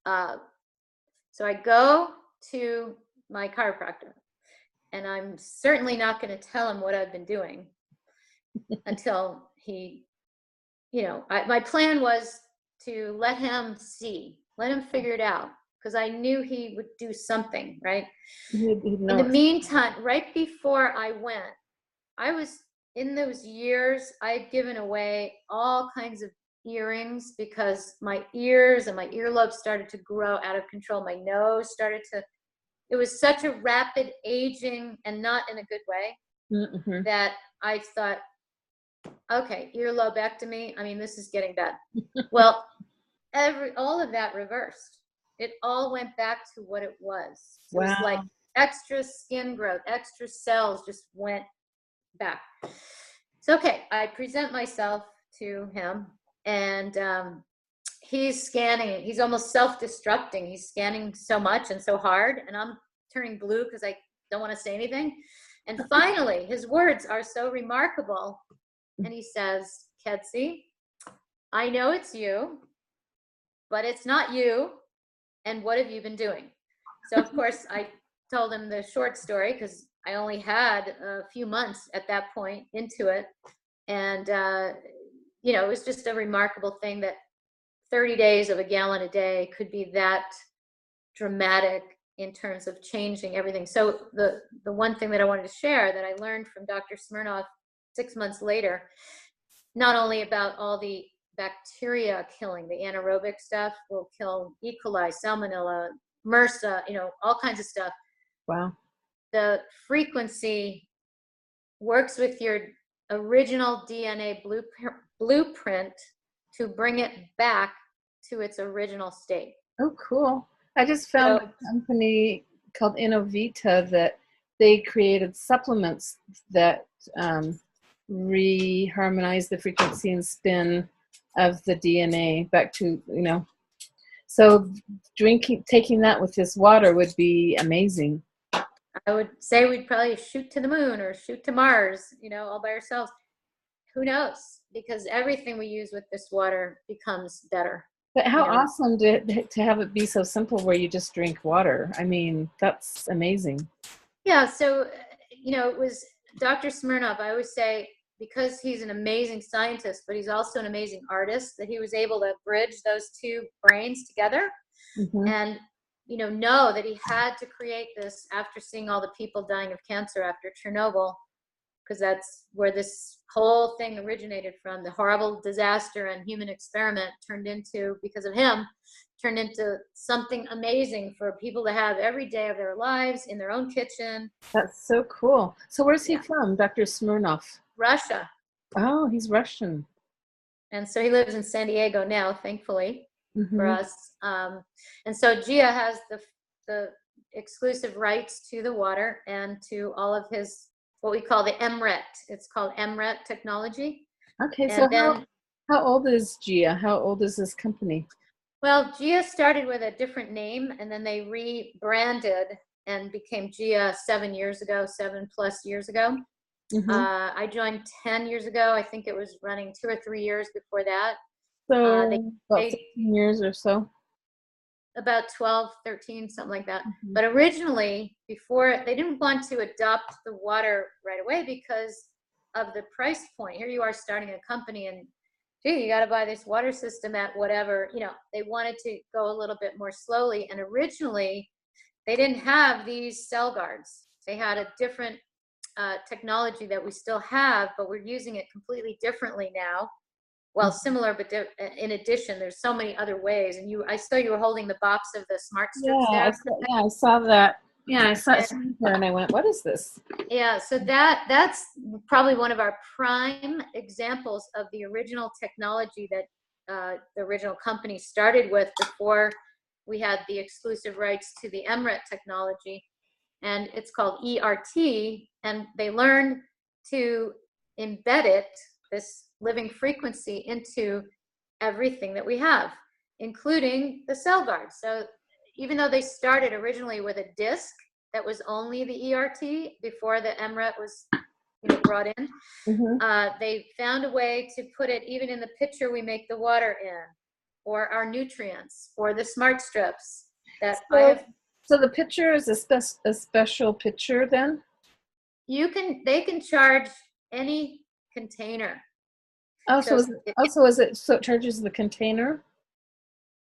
Speaker 2: so I go to my chiropractor, and I'm certainly not going to tell him what I've been doing until he, my plan was to let him figure it out, because I knew he would do something, right? In the meantime, right before I went, in those years, I had given away all kinds of earrings because my ears and my earlobes started to grow out of control. My nose it was such a rapid aging, and not in a good way,
Speaker 1: Mm-hmm.
Speaker 2: that I thought, okay, earlobectomy. I mean, this is getting bad. Well, all of that reversed. It all went back to what it was. It was like extra skin growth, extra cells just went back. So, okay, I present myself to him, and he's scanning. He's almost self-destructing. He's scanning so much and so hard, and I'm turning blue because I don't want to say anything. And finally, his words are so remarkable, and he says, "Kelsey, I know it's you, but it's not you. And what have you been doing?" So, of course, I told him the short story, because I only had a few months at that point into it. And, it was just a remarkable thing that 30 days of a gallon a day could be that dramatic in terms of changing everything. So the one thing that I wanted to share that I learned from Dr. Smirnoff 6 months later, not only about all the bacteria killing, the anaerobic stuff will kill E. coli, salmonella, MRSA, all kinds of stuff.
Speaker 1: Wow.
Speaker 2: The frequency works with your original DNA blueprint to bring it back to its original state.
Speaker 1: Oh, cool. I just found a company called Innovita that they created supplements that reharmonize the frequency and spin of the DNA back to, so taking that with this water would be amazing.
Speaker 2: I would say we'd probably shoot to the moon or shoot to Mars, all by ourselves. Who knows? Because everything we use with this water becomes better.
Speaker 1: But how awesome to have it be so simple where you just drink water. I mean, that's amazing.
Speaker 2: Yeah. So, it was Dr. Smirnoff. I always say, because he's an amazing scientist, but he's also an amazing artist, that he was able to bridge those two brains together.
Speaker 1: Mm-hmm.
Speaker 2: And know that he had to create this after seeing all the people dying of cancer after Chernobyl, because that's where this whole thing originated from. The horrible disaster and human experiment because of him, turned into something amazing for people to have every day of their lives in their own kitchen.
Speaker 1: That's so cool. So where's he from, Dr. Smirnoff?
Speaker 2: Russia.
Speaker 1: Oh, he's Russian.
Speaker 2: And so he lives in San Diego now, thankfully.
Speaker 1: Mm-hmm.
Speaker 2: For us. And so Gia has the exclusive rights to the water and to all of his, what we call the MRET. It's called MRET technology.
Speaker 1: Okay, so how old is Gia? How old is this company?
Speaker 2: Well, Gia started with a different name, and then they rebranded and became Gia 7 years ago, 7+ years ago.
Speaker 1: Mm-hmm.
Speaker 2: I joined 10 years ago. I think it was running 2 or 3 years before that.
Speaker 1: So about
Speaker 2: they
Speaker 1: 15 years or so.
Speaker 2: about 12, 13, something like that.
Speaker 1: Mm-hmm.
Speaker 2: But originally, before, they didn't want to adopt the water right away because of the price point. Here you are starting a company, and gee, you got to buy this water system at whatever, they wanted to go a little bit more slowly. And originally, they didn't have these cell guards. They had a different technology that we still have, but we're using it completely differently now. Well, similar, but in addition, there's so many other ways. And I saw you were holding the box of the smart strips there.
Speaker 1: I saw that. Yeah, I saw it there, and I went, "What is this?"
Speaker 2: Yeah, so that's probably one of our prime examples of the original technology that the original company started with before we had the exclusive rights to the MRET technology. And it's called ERT, and they learned to embed it, this living frequency, into everything that we have, including the cell guard. So even though they started originally with a disc that was only the ERT before the MRET was brought in, they found a way to put it even in the pitcher we make the water in, or our nutrients, or the smart strips that I have.
Speaker 1: So the pitcher is a special pitcher then?
Speaker 2: They can charge any container.
Speaker 1: So it charges the container?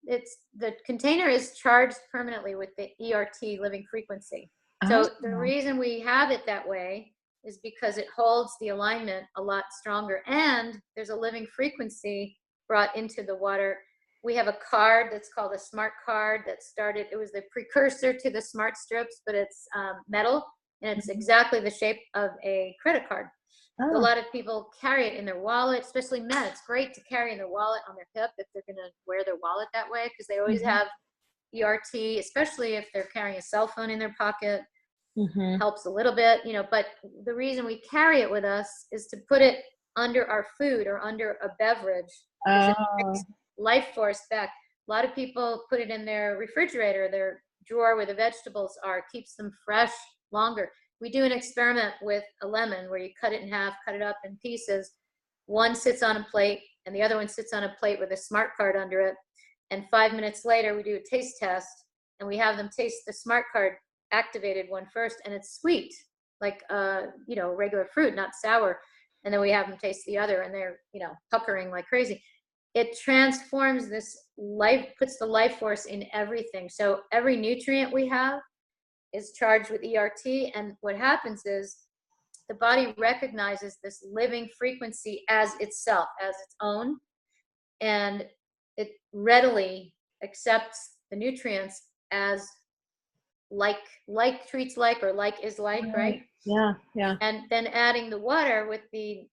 Speaker 2: The container is charged permanently with the ERT living frequency. So the reason we have it that way is because it holds the alignment a lot stronger, and there's a living frequency brought into the water. We have a card that's called a smart card that started, it was the precursor to the smart strips, but it's metal, and it's exactly the shape of a credit card. So a lot of people carry it in their wallet, especially men. It's great to carry in their wallet on their hip if they're going to wear their wallet that way, because they always have ERT, especially if they're carrying a cell phone in their pocket. Helps a little bit, but the reason we carry it with us is to put it under our food or under a beverage. It brings life force back. A lot of people put it in their refrigerator, their drawer where the vegetables are, keeps them fresh longer. We do an experiment with a lemon where you cut it in half, cut it up in pieces. One sits on a plate and the other one sits on a plate with a smart card under it. And 5 minutes later, we do a taste test and we have them taste the smart card activated one first, and it's sweet, like regular fruit, not sour. And then we have them taste the other, and they're puckering like crazy. It transforms this life, puts the life force in everything. So every nutrient we have is charged with ERT, and what happens is the body recognizes this living frequency as itself, as its own, and it readily accepts the nutrients as like treats like, or like is like, right?
Speaker 1: Yeah.
Speaker 2: And then adding the water with the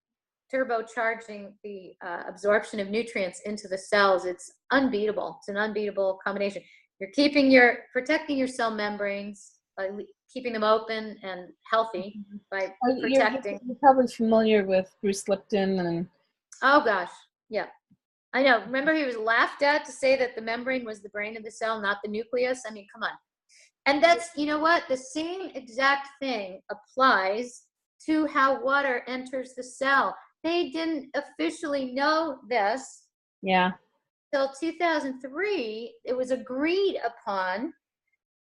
Speaker 2: turbocharging the absorption of nutrients into the cells, it's unbeatable. It's an unbeatable combination. You're protecting your cell membranes by keeping them open and healthy by protecting.
Speaker 1: You're probably familiar with Bruce Lipton and.
Speaker 2: Oh gosh, yeah. I know. Remember, he was laughed at to say that the membrane was the brain of the cell, not the nucleus. I mean, come on. And that's, the same exact thing applies to how water enters the cell. They didn't officially know this.
Speaker 1: Yeah.
Speaker 2: Till 2003, it was agreed upon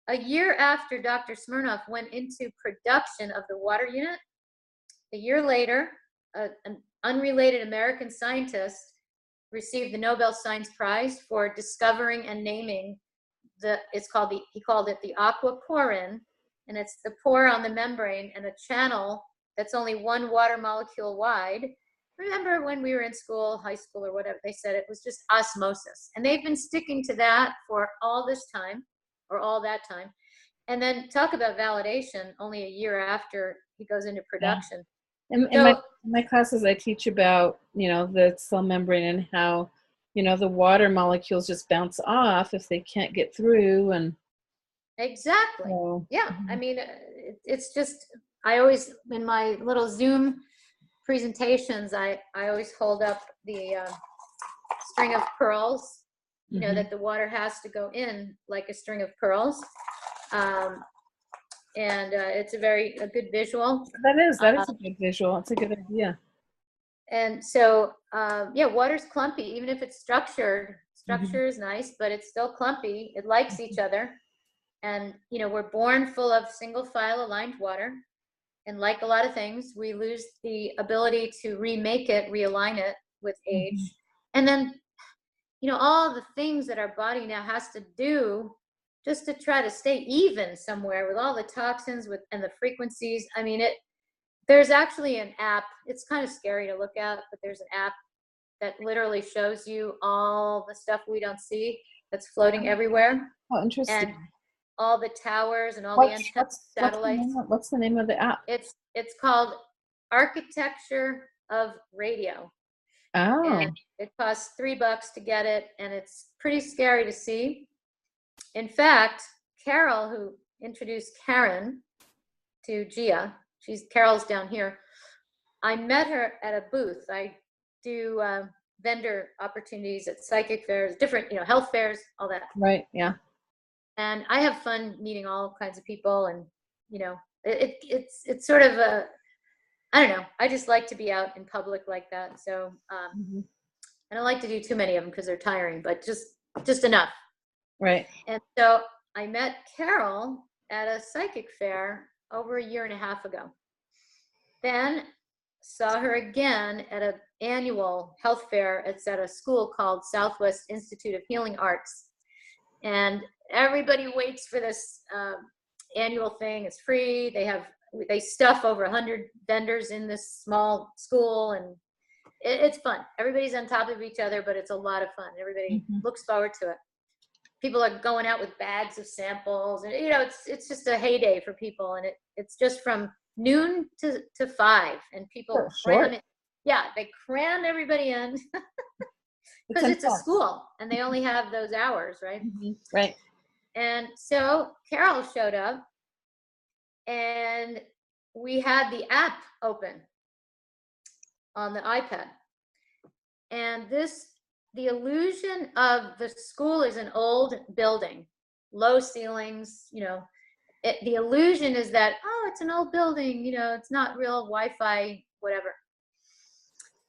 Speaker 2: a year after Dr. Smirnoff went into production of the water unit. A year later, an unrelated American scientist received the Nobel Science Prize for discovering and naming he called it the aquaporin, and it's the pore on the membrane and a channel that's only one water molecule wide. Remember when we were in school, high school or whatever, they said it was just osmosis, and they've been sticking to that for all this time, or all that time. And then talk about validation only a year after he goes into production.
Speaker 1: In my classes, I teach about, the cell membrane and how, the water molecules just bounce off if they can't get through. And
Speaker 2: exactly. Yeah. I mean, it's just, I always, in my little Zoom presentations, I always hold up the string of pearls you know, that the water has to go in like a string of pearls. And it's a good visual.
Speaker 1: That is a good visual. It's a good idea.
Speaker 2: And so, yeah, water's clumpy, even if it's structured. Structure is nice, but it's still clumpy. It likes each other. And, you know, we're born full of single file aligned water. And like a lot of things, we lose the ability to remake it, realign it with age. And then, you know, all the things that our body now has to do just to try to stay even somewhere with all the toxins and the frequencies. I mean, there's actually an app. It's kind of scary to look at, but there's an app that literally shows you all the stuff we don't see that's floating everywhere.
Speaker 1: Oh, interesting.
Speaker 2: And all the towers and all the antennas, satellites.
Speaker 1: What's the name of the app?
Speaker 2: It's called Architecture of Radio.
Speaker 1: Oh.
Speaker 2: And it costs $3 to get it, and it's pretty scary to see. In fact, Carol, who introduced Karen to Gia, Carol's down here. I met her at a booth. I do vendor opportunities at psychic fairs, different, you know, health fairs, all that.
Speaker 1: Right. Yeah.
Speaker 2: And I have fun meeting all kinds of people, and you know, it's sort of I don't know. I just like to be out in public like that. So I don't like to do too many of them because they're tiring, but just enough.
Speaker 1: Right.
Speaker 2: And so I met Carol at a psychic fair over 1.5 years ago. Then saw her again at an annual health fair. It's at a school called Southwest Institute of Healing Arts. And everybody waits for this annual thing. It's free. They stuff over 100 vendors in this small school, and it's fun. Everybody's on top of each other, but it's a lot of fun. Everybody looks forward to it. People are going out with bags of samples, and you know, it's just a heyday for people. And it's just from noon to 5, and people cram it. Yeah, they cram everybody in because it's a school, and they only have those hours, right?
Speaker 1: Right.
Speaker 2: And so Carol showed up, and we had the app open on the iPad. And the illusion of the school is an old building, low ceilings, you know. The illusion is that, oh, it's an old building, you know, it's not real Wi-Fi, whatever.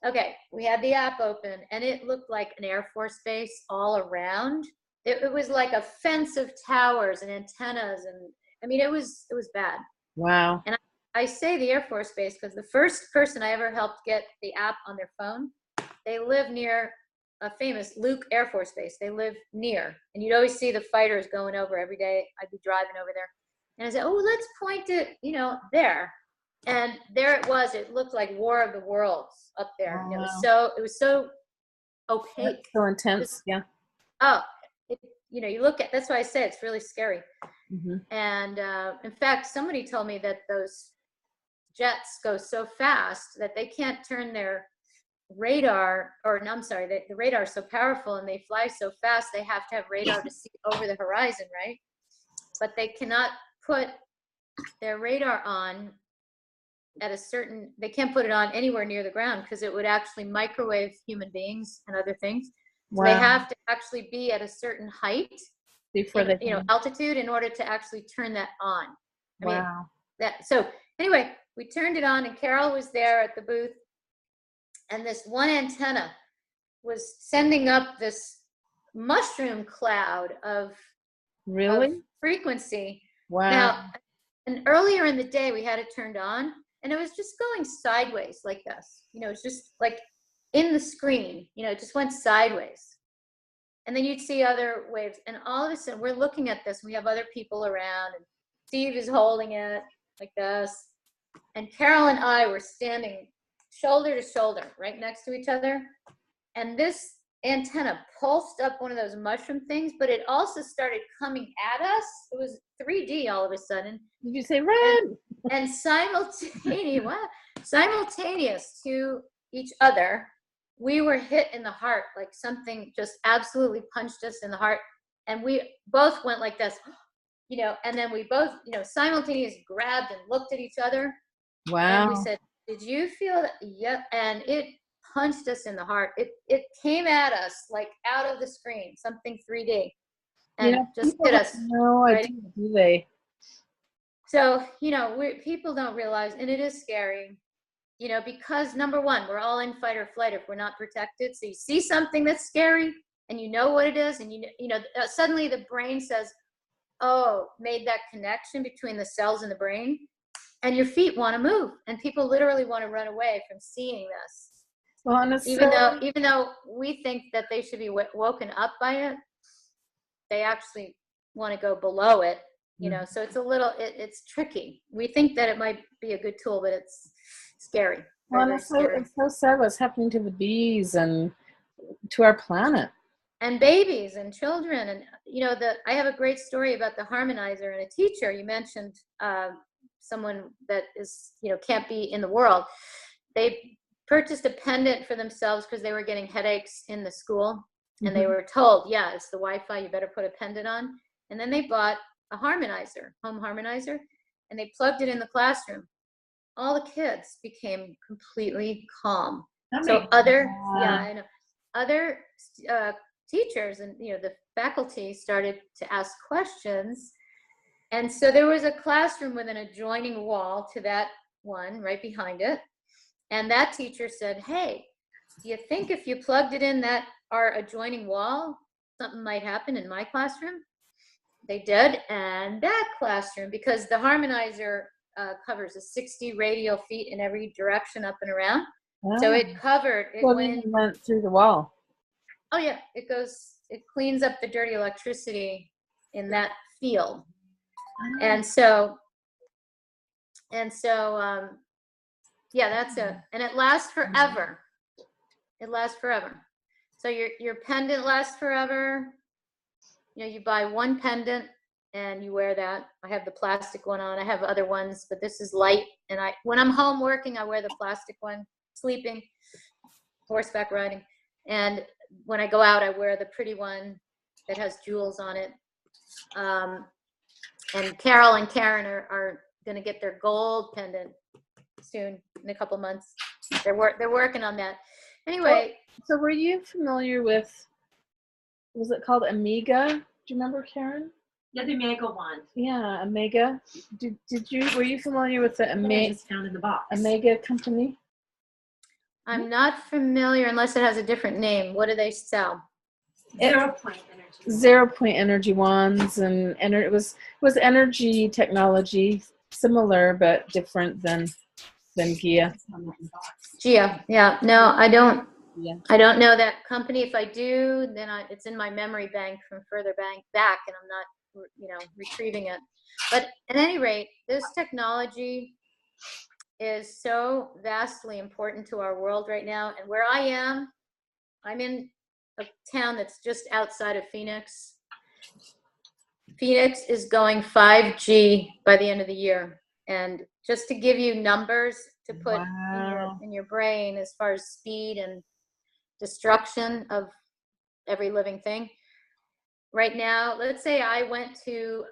Speaker 2: Okay, we had the app open, and it looked like an Air Force base all around. It was like a fence of towers and antennas, and I mean, it was bad.
Speaker 1: Wow.
Speaker 2: And I say the Air Force base because the first person I ever helped get the app on their phone, they live near a famous Luke Air Force Base. They live near, and you'd always see the fighters going over every day. I'd be driving over there, and I said, "Oh, let's point it, you know, there." And there it was. It looked like War of the Worlds up there.
Speaker 1: Wow.
Speaker 2: It was so opaque.
Speaker 1: That's so intense. Yeah.
Speaker 2: Oh, you know, you look at, that's why I say it's really scary. And in fact, somebody told me that those jets go so fast that they can't turn their radar, or no, I'm sorry, the radar is so powerful and they fly so fast, they have to have radar to see over the horizon, right? But they cannot put their radar on they can't put it on anywhere near the ground because it would actually microwave human beings and other things. So they have to actually be at a certain height
Speaker 1: before
Speaker 2: altitude in order to actually turn that on. I mean, so anyway, we turned it on, and Carol was there at the booth, and this one antenna was sending up this mushroom cloud of frequency.
Speaker 1: Wow.
Speaker 2: Now, and earlier in the day we had it turned on, and it was just going sideways like this. You know, it's just like in the screen, you know, it just went sideways. And then you'd see other waves, and all of a sudden we're looking at this, and we have other people around, and Steve is holding it like this, and Carol and I were standing shoulder to shoulder right next to each other, and this antenna pulsed up one of those mushroom things, but it also started coming at us. It was 3D all of a sudden.
Speaker 1: Did you say run?
Speaker 2: And simultaneous to each other, we were hit in the heart, like something just absolutely punched us in the heart, and we both went like this, you know, and then we both, you know, simultaneously grabbed and looked at each other.
Speaker 1: Wow.
Speaker 2: And we said, "Did you feel that?" Yep. And it punched us in the heart. It came at us like out of the screen, something 3D, and just
Speaker 1: people
Speaker 2: hit
Speaker 1: have
Speaker 2: us.
Speaker 1: no
Speaker 2: right?
Speaker 1: idea, do they?
Speaker 2: So, people don't realize, and it is scary, because number one, we're all in fight or flight if we're not protected. So you see something that's scary and you know what it is, and suddenly the brain says, oh, made that connection between the cells in the brain, and your feet want to move, and people literally want to run away from seeing this.
Speaker 1: Well,
Speaker 2: even though we think that they should be woken up by it, they actually want to go below it. So it's it's tricky. We think that it might be a good tool, but it's scary.
Speaker 1: Well,
Speaker 2: Very scary.
Speaker 1: it's so sad what's happening to the bees and to our planet.
Speaker 2: And babies and children. And, I have a great story about the harmonizer and a teacher. You mentioned someone that is, can't be in the world. They purchased a pendant for themselves because they were getting headaches in the school. And they were told, yeah, it's the Wi-Fi, you better put a pendant on. And then they bought a harmonizer, home harmonizer, and they plugged it in the classroom. All the kids became completely calm. So other teachers and the faculty started to ask questions. And so there was a classroom with an adjoining wall to that one right behind it. And that teacher said, hey, do you think if you plugged it in our adjoining wall, something might happen in my classroom? They did. And that classroom, because the harmonizer covers a 60 radial feet in every direction up and around. Oh. So it
Speaker 1: went through the wall.
Speaker 2: Oh yeah, it cleans up the dirty electricity in that field. Oh. And so yeah, that's it. And it lasts forever. It lasts forever. So your pendant lasts forever. You buy one pendant and you wear that. I have the plastic one on. I have other ones, but this is light. And when I'm home working, I wear the plastic one, sleeping, horseback riding. And when I go out, I wear the pretty one that has jewels on it. And Carol and Karen are going to get their gold pendant soon, in a couple months. They're working on that. Anyway.
Speaker 1: So were you familiar with, was it called Omega? Do you remember, Karen?
Speaker 3: Yeah, the Omega one.
Speaker 1: Yeah, Omega. Were you familiar with the Omega?
Speaker 3: Just found in the box.
Speaker 1: Omega company?
Speaker 2: I'm not familiar unless it has a different name. What do they sell?
Speaker 3: 0 point energy.
Speaker 1: 0 point energy wands, and it was energy technology, similar but different than Gia.
Speaker 2: Gia, yeah. No, I don't.
Speaker 1: Yeah.
Speaker 2: I don't know that company. If I do, then it's in my memory bank from further back, and I'm not, retrieving it. But at any rate, this technology is so vastly important to our world right now. And where I am, I'm in a town that's just outside of Phoenix. Phoenix is going 5G by the end of the year. And just to give you numbers to put in your brain as far as speed and destruction of every living thing. Right now, let's say I went to,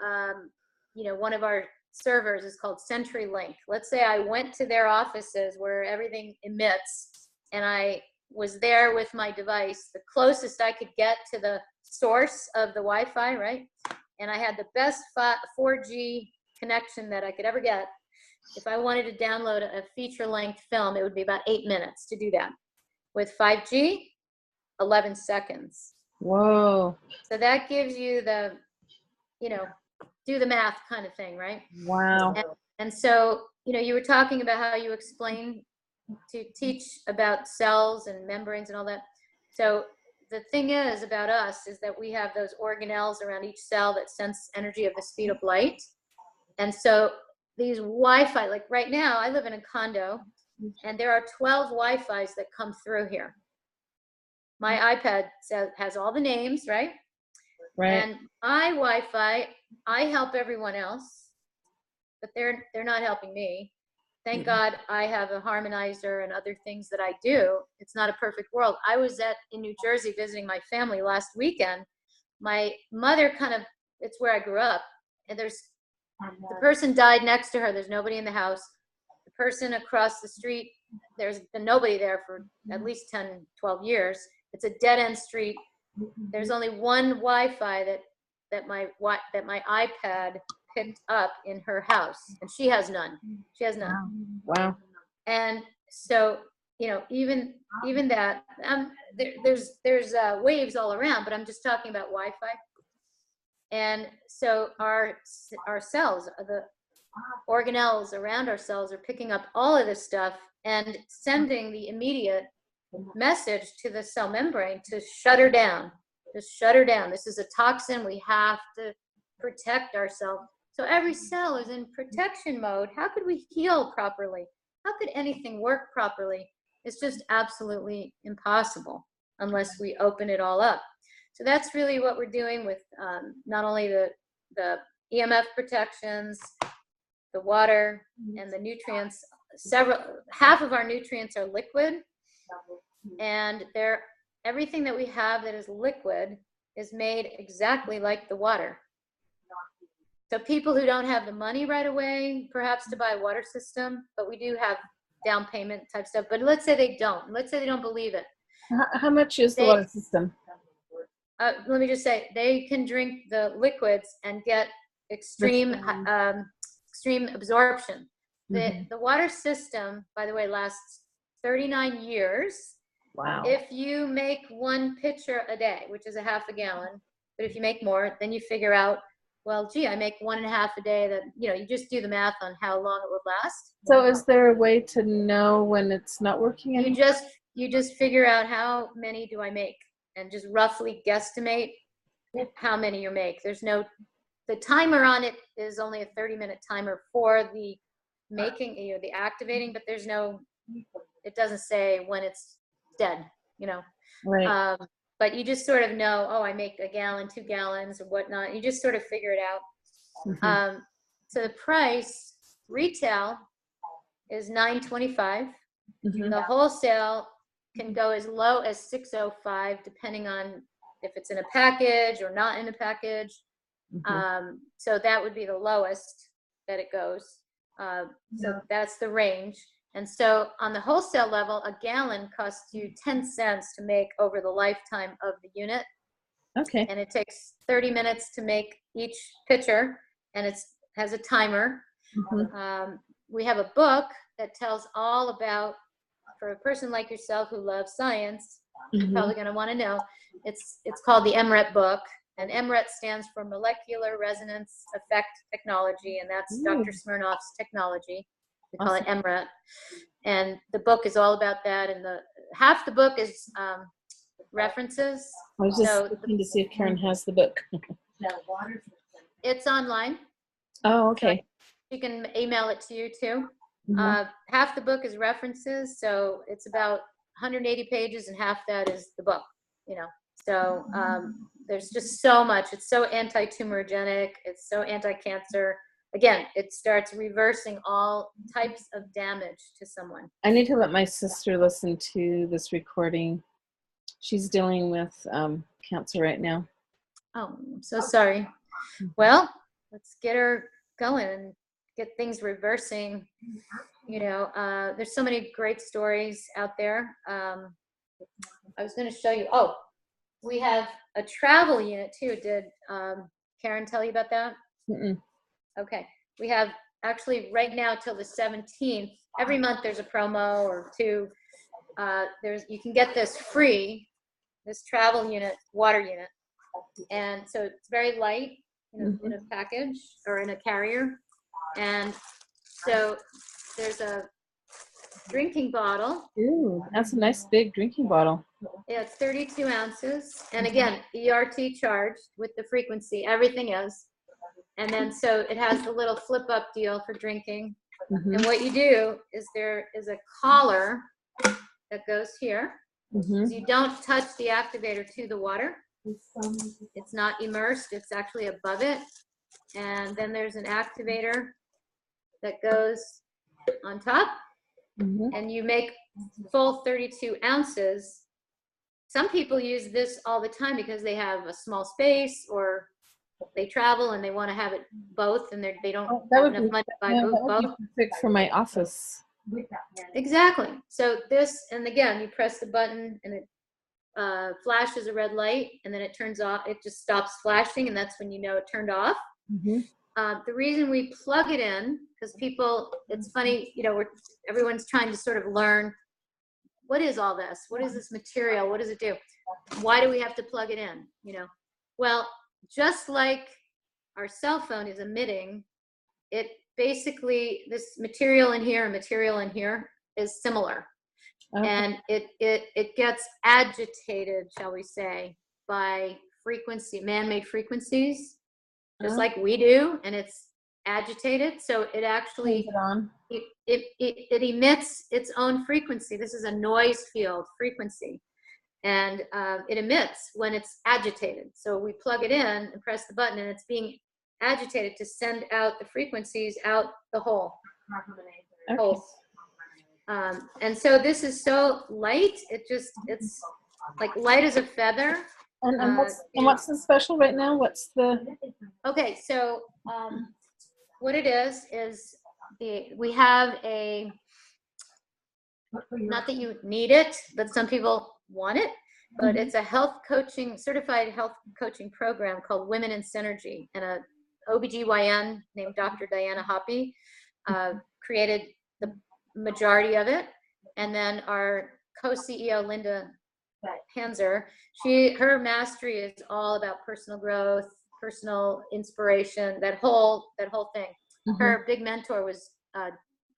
Speaker 2: one of our servers is called CenturyLink. Let's say I went to their offices where everything emits, and I was there with my device, the closest I could get to the source of the Wi-Fi, right? And I had the best 4G connection that I could ever get. If I wanted to download a feature-length film, it would be about 8 minutes to do that. With 5G, 11 seconds.
Speaker 1: Whoa.
Speaker 2: So that gives you the, do the math kind of thing, right?
Speaker 1: Wow.
Speaker 2: And so, you were talking about how you explain to teach about cells and membranes and all that. So the thing is about us is that we have those organelles around each cell that sense energy of the speed of light. And so these Wi-Fi, like right now, I live in a condo, and there are 12 Wi-Fis that come through here. My iPad has all the names, right?
Speaker 1: Right.
Speaker 2: And my Wi-Fi, I help everyone else, but they're not helping me. Thank God I have a harmonizer and other things that I do. It's not a perfect world. I was in New Jersey visiting my family last weekend. My mother it's where I grew up, and the person died next to her. There's nobody in the house. The person across the street, there's been nobody there for at least 10, 12 years. It's a dead end street. There's only one Wi-Fi that my iPad picked up in her house, and she has none. She has none.
Speaker 1: Wow.
Speaker 2: And so, you know, even that, there's waves all around, but I'm just talking about Wi-Fi. And so our cells, the organelles around our cells, are picking up all of this stuff and sending the immediate message to the cell membrane to shut her down. Just shut her down. This is a toxin. We have to protect ourselves. So every cell is in protection mode. How could we heal properly? How could anything work properly? It's just absolutely impossible unless we open it all up. So that's really what we're doing with not only the EMF protections, the water, and the nutrients. Half of our nutrients are liquid, and everything that we have that is liquid is made exactly like the water. So people who don't have the money right away, perhaps to buy a water system, but we do have down payment type stuff. But let's say they don't. Let's say they don't believe it.
Speaker 1: How much is the water system?
Speaker 2: Let me just say, they can drink the liquids and get extreme absorption. The water system, by the way, lasts 39 years.
Speaker 1: Wow.
Speaker 2: If you make 1 pitcher a day, which is a half a gallon, but if you make more, then you figure out, well, gee, I make 1.5 a day. That, you know, you just do the math on how long it would last.
Speaker 1: So is there a way to know when it's not working anymore?
Speaker 2: You just figure out how many do I make, and just roughly guesstimate how many you make. There's no, the timer on it is only a 30-minute timer for the making, you know, the activating, but there's no, it doesn't say when it's dead, you know.
Speaker 1: Right.
Speaker 2: But you just sort of know, oh, I make 1 gallon, 2 gallons, or whatnot. You just sort of figure it out. So the price retail is $9.25. The wholesale can go as low as $6.05, depending on if it's in a package or not in a package. So that would be the lowest that it goes. So that's the range. And so on the wholesale level, a gallon costs you 10 cents to make over the lifetime of the unit.
Speaker 1: Okay.
Speaker 2: And it takes 30 minutes to make each pitcher, and it has a timer. We have a book that tells all about, for a person like yourself who loves science, you're probably going to want to know, it's called the MRET book. And MRET stands for Molecular Resonance Effect Technology, and that's Dr. Smirnoff's technology. We call it MRET. And the book is all about that. And half the book is references.
Speaker 1: I was just looking to see if Karen has the book.
Speaker 2: It's online.
Speaker 1: Oh, okay.
Speaker 2: So you can email it to you too. Half the book is references, so it's about 180 pages, and half that is the book, you know. So there's just so much. It's so anti-tumorigenic. It's so anti-cancer. Again, it starts reversing all types of damage to someone.
Speaker 1: I need to let my sister listen to this recording. She's dealing with cancer right now.
Speaker 2: Oh, I'm so sorry. Well, let's get her going and get things reversing. You know, there's so many great stories out there. I was going to show you. Oh, we have a travel unit too. Did Karen tell you about that? Okay. We have actually right now till the 17th. Every month there's a promo or two. You can get this free, this travel unit, water unit. And so it's very light in a package or in a carrier. And so there's a drinking bottle.
Speaker 1: Ooh, that's a nice big drinking bottle.
Speaker 2: Yeah, it's 32 ounces. And again, ERT charged with the frequency, everything is. And then so it has the little flip up deal for drinking. And what you do is there is a collar that goes here. So you don't touch the activator to the water. It's not immersed, it's actually above it. And then there's an activator that goes on top. And you make full 32 ounces. Some people use this all the time because they have a small space or they travel and they want to have it both, and they don't have enough money to buy both.
Speaker 1: That would be perfect for my office.
Speaker 2: Exactly. So this, and again, you press the button and it flashes a red light, and then it turns off. It just stops flashing, and that's when you know it turned off.
Speaker 1: Mm-hmm.
Speaker 2: The reason we plug it in, because people, it's funny, you know, everyone's trying to sort of learn, what is all this? What is this material? What does it do? Why do we have to plug it in? You know, well, just like our cell phone is emitting, it basically, this material in here and material in here is similar.
Speaker 1: Okay.
Speaker 2: And it gets agitated, shall we say, by frequency, man-made frequencies, just like we do, and it's agitated. So it actually
Speaker 1: Turns it on.
Speaker 2: it emits its own frequency. This is a noise field frequency, and it emits when it's agitated. So we plug it in and press the button, and it's being agitated to send out the frequencies out the hole.
Speaker 1: Okay.
Speaker 2: And so this is so light, it's like light as a feather.
Speaker 1: And what's the special right now? What's the?
Speaker 2: Okay, so what it is we have a, not that you need it, but some people want it, but it's a certified health coaching program called Women in Synergy, and a OBGYN named Dr. Diana Hoppe created the majority of it. And then our co-CEO, Linda Panzer, her mastery is all about personal growth, personal inspiration, that whole thing.
Speaker 1: Mm-hmm.
Speaker 2: Her big mentor was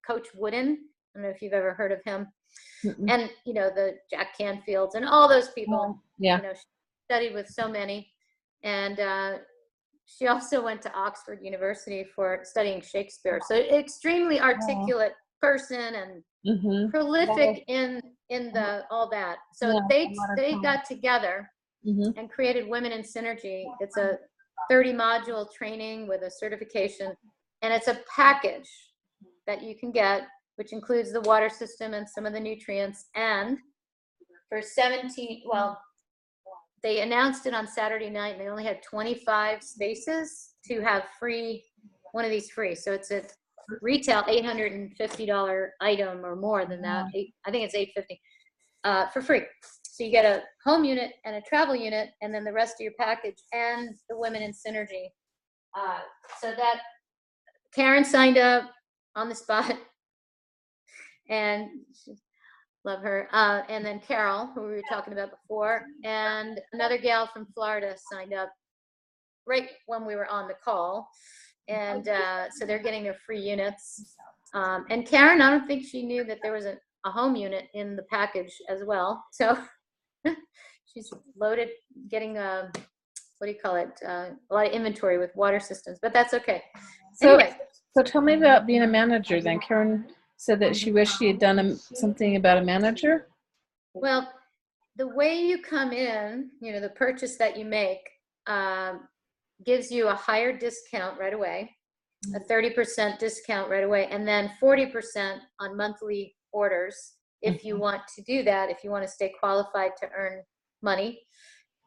Speaker 2: Coach Wooden. I don't know if you've ever heard of him.
Speaker 1: Mm-mm.
Speaker 2: And, you know, the Jack Canfields and all those people.
Speaker 1: Yeah.
Speaker 2: You know, she studied with so many. And she also went to Oxford University for studying Shakespeare. So extremely articulate person, and
Speaker 1: Mm-hmm.
Speaker 2: prolific in the all that. So
Speaker 1: Yeah,
Speaker 2: they got together
Speaker 1: Mm-hmm.
Speaker 2: and created Women in Synergy. It's a 30 module training with a certification, and it's a package that you can get, which includes the water system and some of the nutrients. And for 17, well, they announced it on Saturday night, and they only had 25 spaces to have one of these free. So it's a retail $850 item or more than that. I think it's $850 for free. So you get a home unit and a travel unit, and then the rest of your package and the Women in Synergy. So that Karen signed up on the spot, and love her. And then Carol, who we were talking about before, and another gal from Florida signed up right when we were on the call. And so they're getting their free units. And Karen, I don't think she knew that there was a home unit in the package as well. So she's loaded, getting what do you call it? A lot of inventory with water systems, but that's okay.
Speaker 1: So,
Speaker 2: Anyway,
Speaker 1: so tell me about being a manager then. Karen said that she wished she had done something about a manager.
Speaker 2: well, the way you come in, you know, the purchase that you make gives you a higher discount right away, a 30% discount right away, and then 40% on monthly orders if you want to do that, if you want to stay qualified to earn money.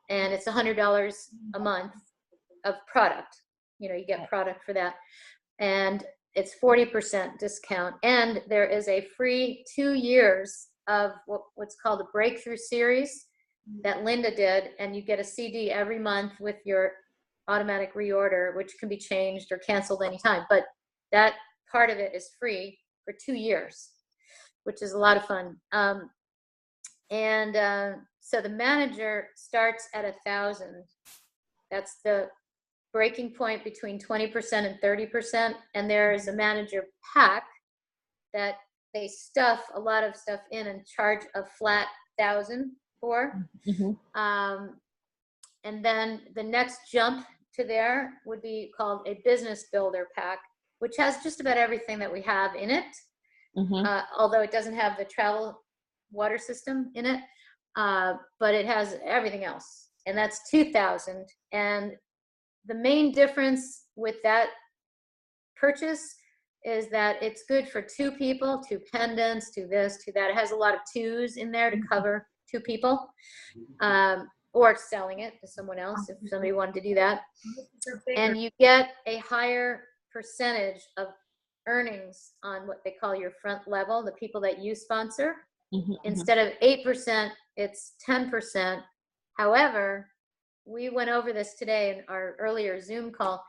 Speaker 2: And it's $100 a month of product. You know, you get product for that. And it's 40% discount. And there is a free 2 years of what's called a breakthrough series that Linda did. And you get a CD every month with your automatic reorder, which can be changed or canceled anytime. But that part of it is free for 2 years, which is a lot of fun. So the manager starts at 1,000. That's the breaking point between 20% and 30%. And there is a manager pack that they stuff a lot of stuff in and charge a flat 1,000 for.
Speaker 1: Mm-hmm.
Speaker 2: And then the next jump to there would be called a business builder pack, which has just about everything that we have in it.
Speaker 1: Mm-hmm.
Speaker 2: Although it doesn't have the travel water system in it, but it has everything else, and that's 2,000. And the main difference with that purchase is that it's good for 2 people, 2 pendants, 2 this, 2 that. It has a lot of 2s in there to cover 2 people, or selling it to someone else if somebody wanted to do that. And you get a higher percentage of earnings on what they call your front level, the people that you sponsor.
Speaker 1: Mhm, mhm.
Speaker 2: Instead of 8%, it's 10%. However, we went over this today in our earlier Zoom call.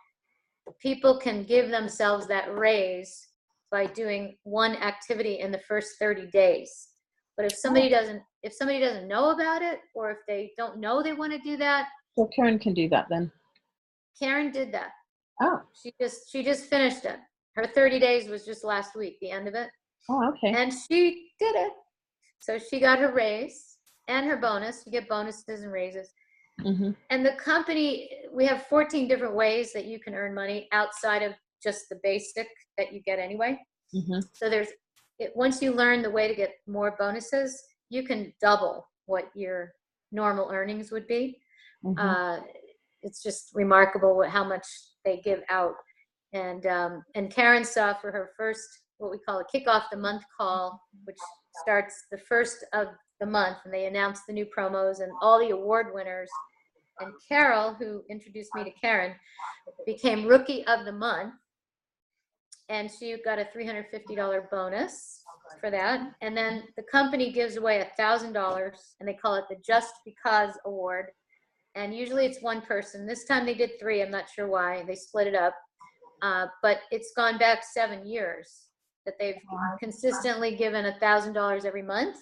Speaker 2: People can give themselves that raise by doing one activity in the first 30 days. But if somebody doesn't know about it, or if they don't know they want to do that,
Speaker 1: So Karen can do that then.
Speaker 2: Karen did that.
Speaker 1: Oh,
Speaker 2: She just finished it. Her 30 days was just last week, the end of it.
Speaker 1: oh, okay.
Speaker 2: And she did it. So she got her raise and her bonus. You get bonuses and raises.
Speaker 1: Mm-hmm.
Speaker 2: And the company, we have 14 different ways that you can earn money outside of just the basic that you get anyway.
Speaker 1: Mm-hmm.
Speaker 2: So once you learn the way to get more bonuses, you can double what your normal earnings would be.
Speaker 1: Mm-hmm.
Speaker 2: It's just remarkable how much they give out. And Karen saw for her first, what we call a kick off the month call, which starts the first of the month, and they announce the new promos and all the award winners. And Carol, who introduced me to Karen, became Rookie of the Month, and she got a $350 bonus for that. And then the company gives away $1,000, and they call it the Just Because Award. And usually it's one person. This time they did 3. I'm not sure why. They split it up. But it's gone back 7 years that they've consistently given $1,000 every month.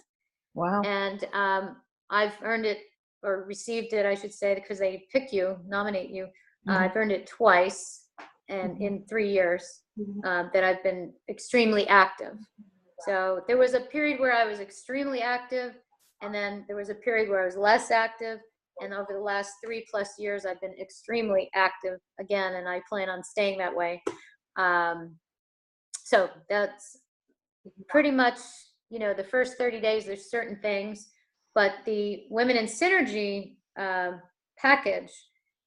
Speaker 1: Wow.
Speaker 2: And I've earned it, or received it, I should say, because they pick you, nominate you. I've earned it twice, and in 3 years that I've been extremely active. So there was a period where I was extremely active, and then there was a period where I was less active. And over the last 3+ years, I've been extremely active again, and I plan on staying that way. So that's pretty much, the first 30 days, there's certain things, but the Women in Synergy package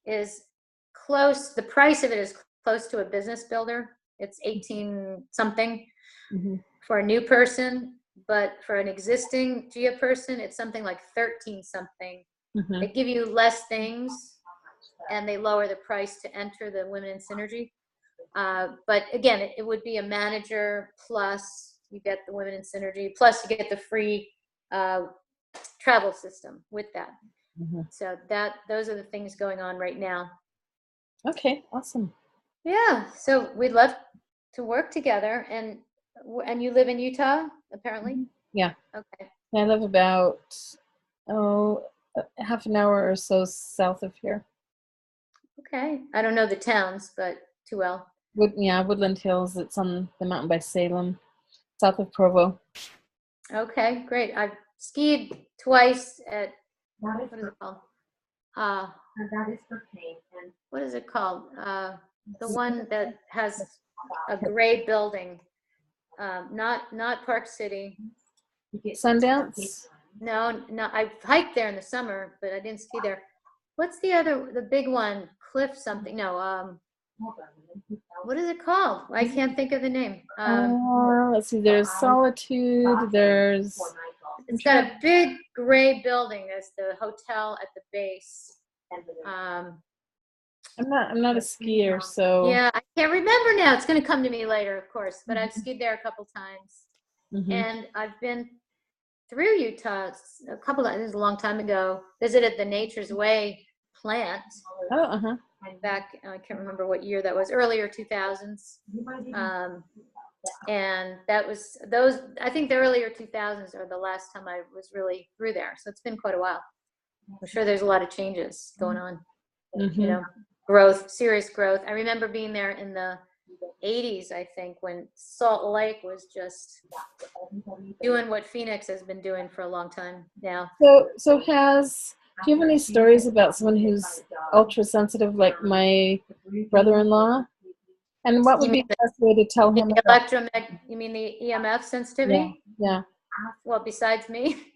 Speaker 2: is close. The price of it is close to a business builder. It's 18 something for a new person, but for an existing GIA person, it's something like 13 something. They give you less things, and they lower the price to enter the Women in Synergy. But again, it would be a manager, plus you get the Women in Synergy, plus you get the free travel system with that. So those are the things going on right now.
Speaker 1: Okay, awesome.
Speaker 2: Yeah, so we'd love to work together. And you live in Utah, apparently?
Speaker 1: Yeah.
Speaker 2: Okay.
Speaker 1: I live about half an hour or so south of here.
Speaker 2: Okay. I don't know the towns, but too well.
Speaker 1: Woodland Hills. It's on the mountain by Salem, south of Provo.
Speaker 2: Okay, great. I've skied twice at, what is it called?
Speaker 3: That is for pain.
Speaker 2: What is it called? The one that has a gray building. Not Park City.
Speaker 1: Sundance?
Speaker 2: No, I hiked there in the summer, but I didn't ski there. What's the big one? Cliff something. No, what is it called? I can't think of the name.
Speaker 1: Let's see, there's Solitude, there's...
Speaker 2: It's got a big gray building. There's the hotel at the base.
Speaker 1: I'm not a skier, so...
Speaker 2: Yeah, I can't remember now. It's going to come to me later, of course, but I've skied there a couple times. And I've been through Utah a couple of, this is a long time ago, visited the Nature's Way plant.
Speaker 1: Oh,
Speaker 2: Back, I can't remember what year that was, earlier 2000s. And that was I think the earlier 2000s are the last time I was really through there. So it's been quite a while. I'm sure there's a lot of changes going on, growth, serious growth. I remember being there in the 80s, I think, when Salt Lake was just doing what Phoenix has been doing for a long time now.
Speaker 1: So do you have any stories about someone who's ultra sensitive, like my brother-in-law? And what would be the best way to tell him?
Speaker 2: You mean the EMF sensitivity?
Speaker 1: Yeah.
Speaker 2: Well, besides me?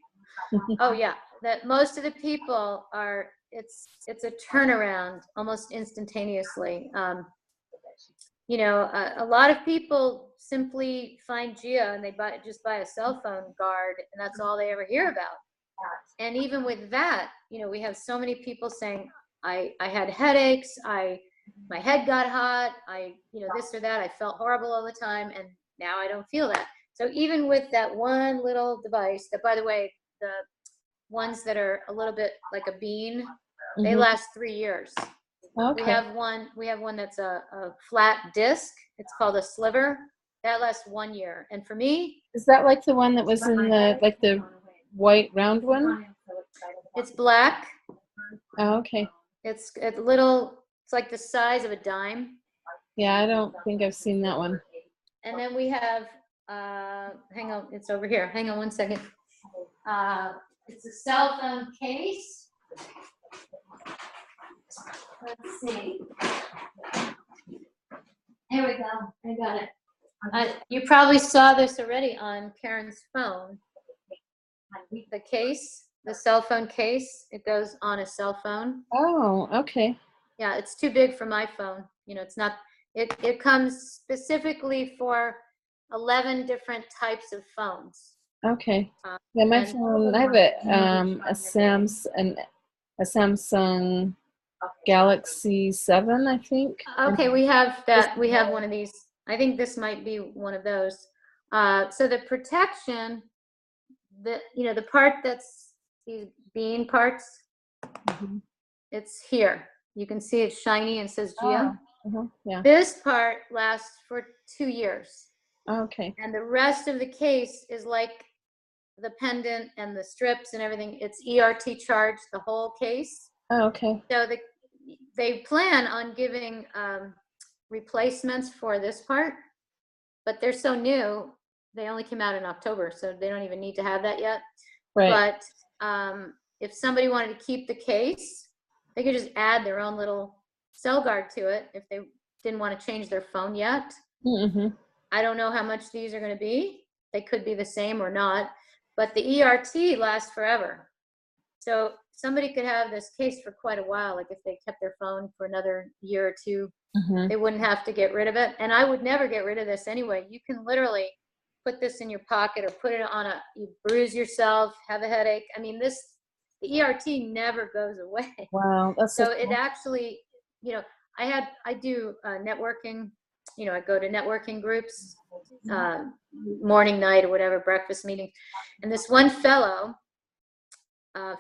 Speaker 2: Oh yeah, that most of the people are. It's a turnaround almost instantaneously. A lot of people simply find GIA and they just buy a cell phone guard, and that's all they ever hear about. And even with that, we have so many people saying, I had headaches, I my head got hot. This or that. I felt horrible all the time. And now I don't feel that. So even with that one little device, that, by the way, the ones that are a little bit like a bean, they last 3 years.
Speaker 1: Okay.
Speaker 2: We have one that's a flat disc. It's called a sliver. That lasts 1 year. And for me,
Speaker 1: Is that like the one that was in the white round one?
Speaker 2: it's black.
Speaker 1: Oh, okay.
Speaker 2: It's like the size of a dime.
Speaker 1: Yeah, I don't think I've seen that one.
Speaker 2: And then we have, hang on, it's over here. Hang on one second. It's a cell phone case. Let's see. Here we go. I got it. You probably saw this already on Karen's phone. The case, the cell phone case, it goes on a cell phone.
Speaker 1: Oh, okay.
Speaker 2: Yeah, it's too big for my phone. It's not, it comes specifically for 11 different types of phones.
Speaker 1: Okay. Yeah, my phone, I have a Samsung Galaxy 7, I think.
Speaker 2: Okay, we have that. We have one of these. I think this might be one of those. So the protection, the part that's these bean parts, it's here. You can see it's shiny and says Geo.
Speaker 1: Yeah.
Speaker 2: This part lasts for 2 years.
Speaker 1: Okay.
Speaker 2: And the rest of the case is like the pendant and the strips and everything. It's ERT charged, the whole case.
Speaker 1: Oh, okay.
Speaker 2: So they plan on giving replacements for this part, but they're so new. They only came out in October, so they don't even need to have that yet.
Speaker 1: Right.
Speaker 2: But if somebody wanted to keep the case, they could just add their own little cell guard to it if they didn't want to change their phone yet. I don't know how much these are going to be. They could be the same or not, but the ERT lasts forever. So somebody could have this case for quite a while. Like if they kept their phone for another year or two, they wouldn't have to get rid of it. And I would never get rid of this anyway. You can literally put this in your pocket or put it on you bruise yourself, have a headache. I mean, the ERT never goes away.
Speaker 1: Wow. That's
Speaker 2: so it actually, I do networking. I go to networking groups, morning, night, or whatever, breakfast meetings. And this one fellow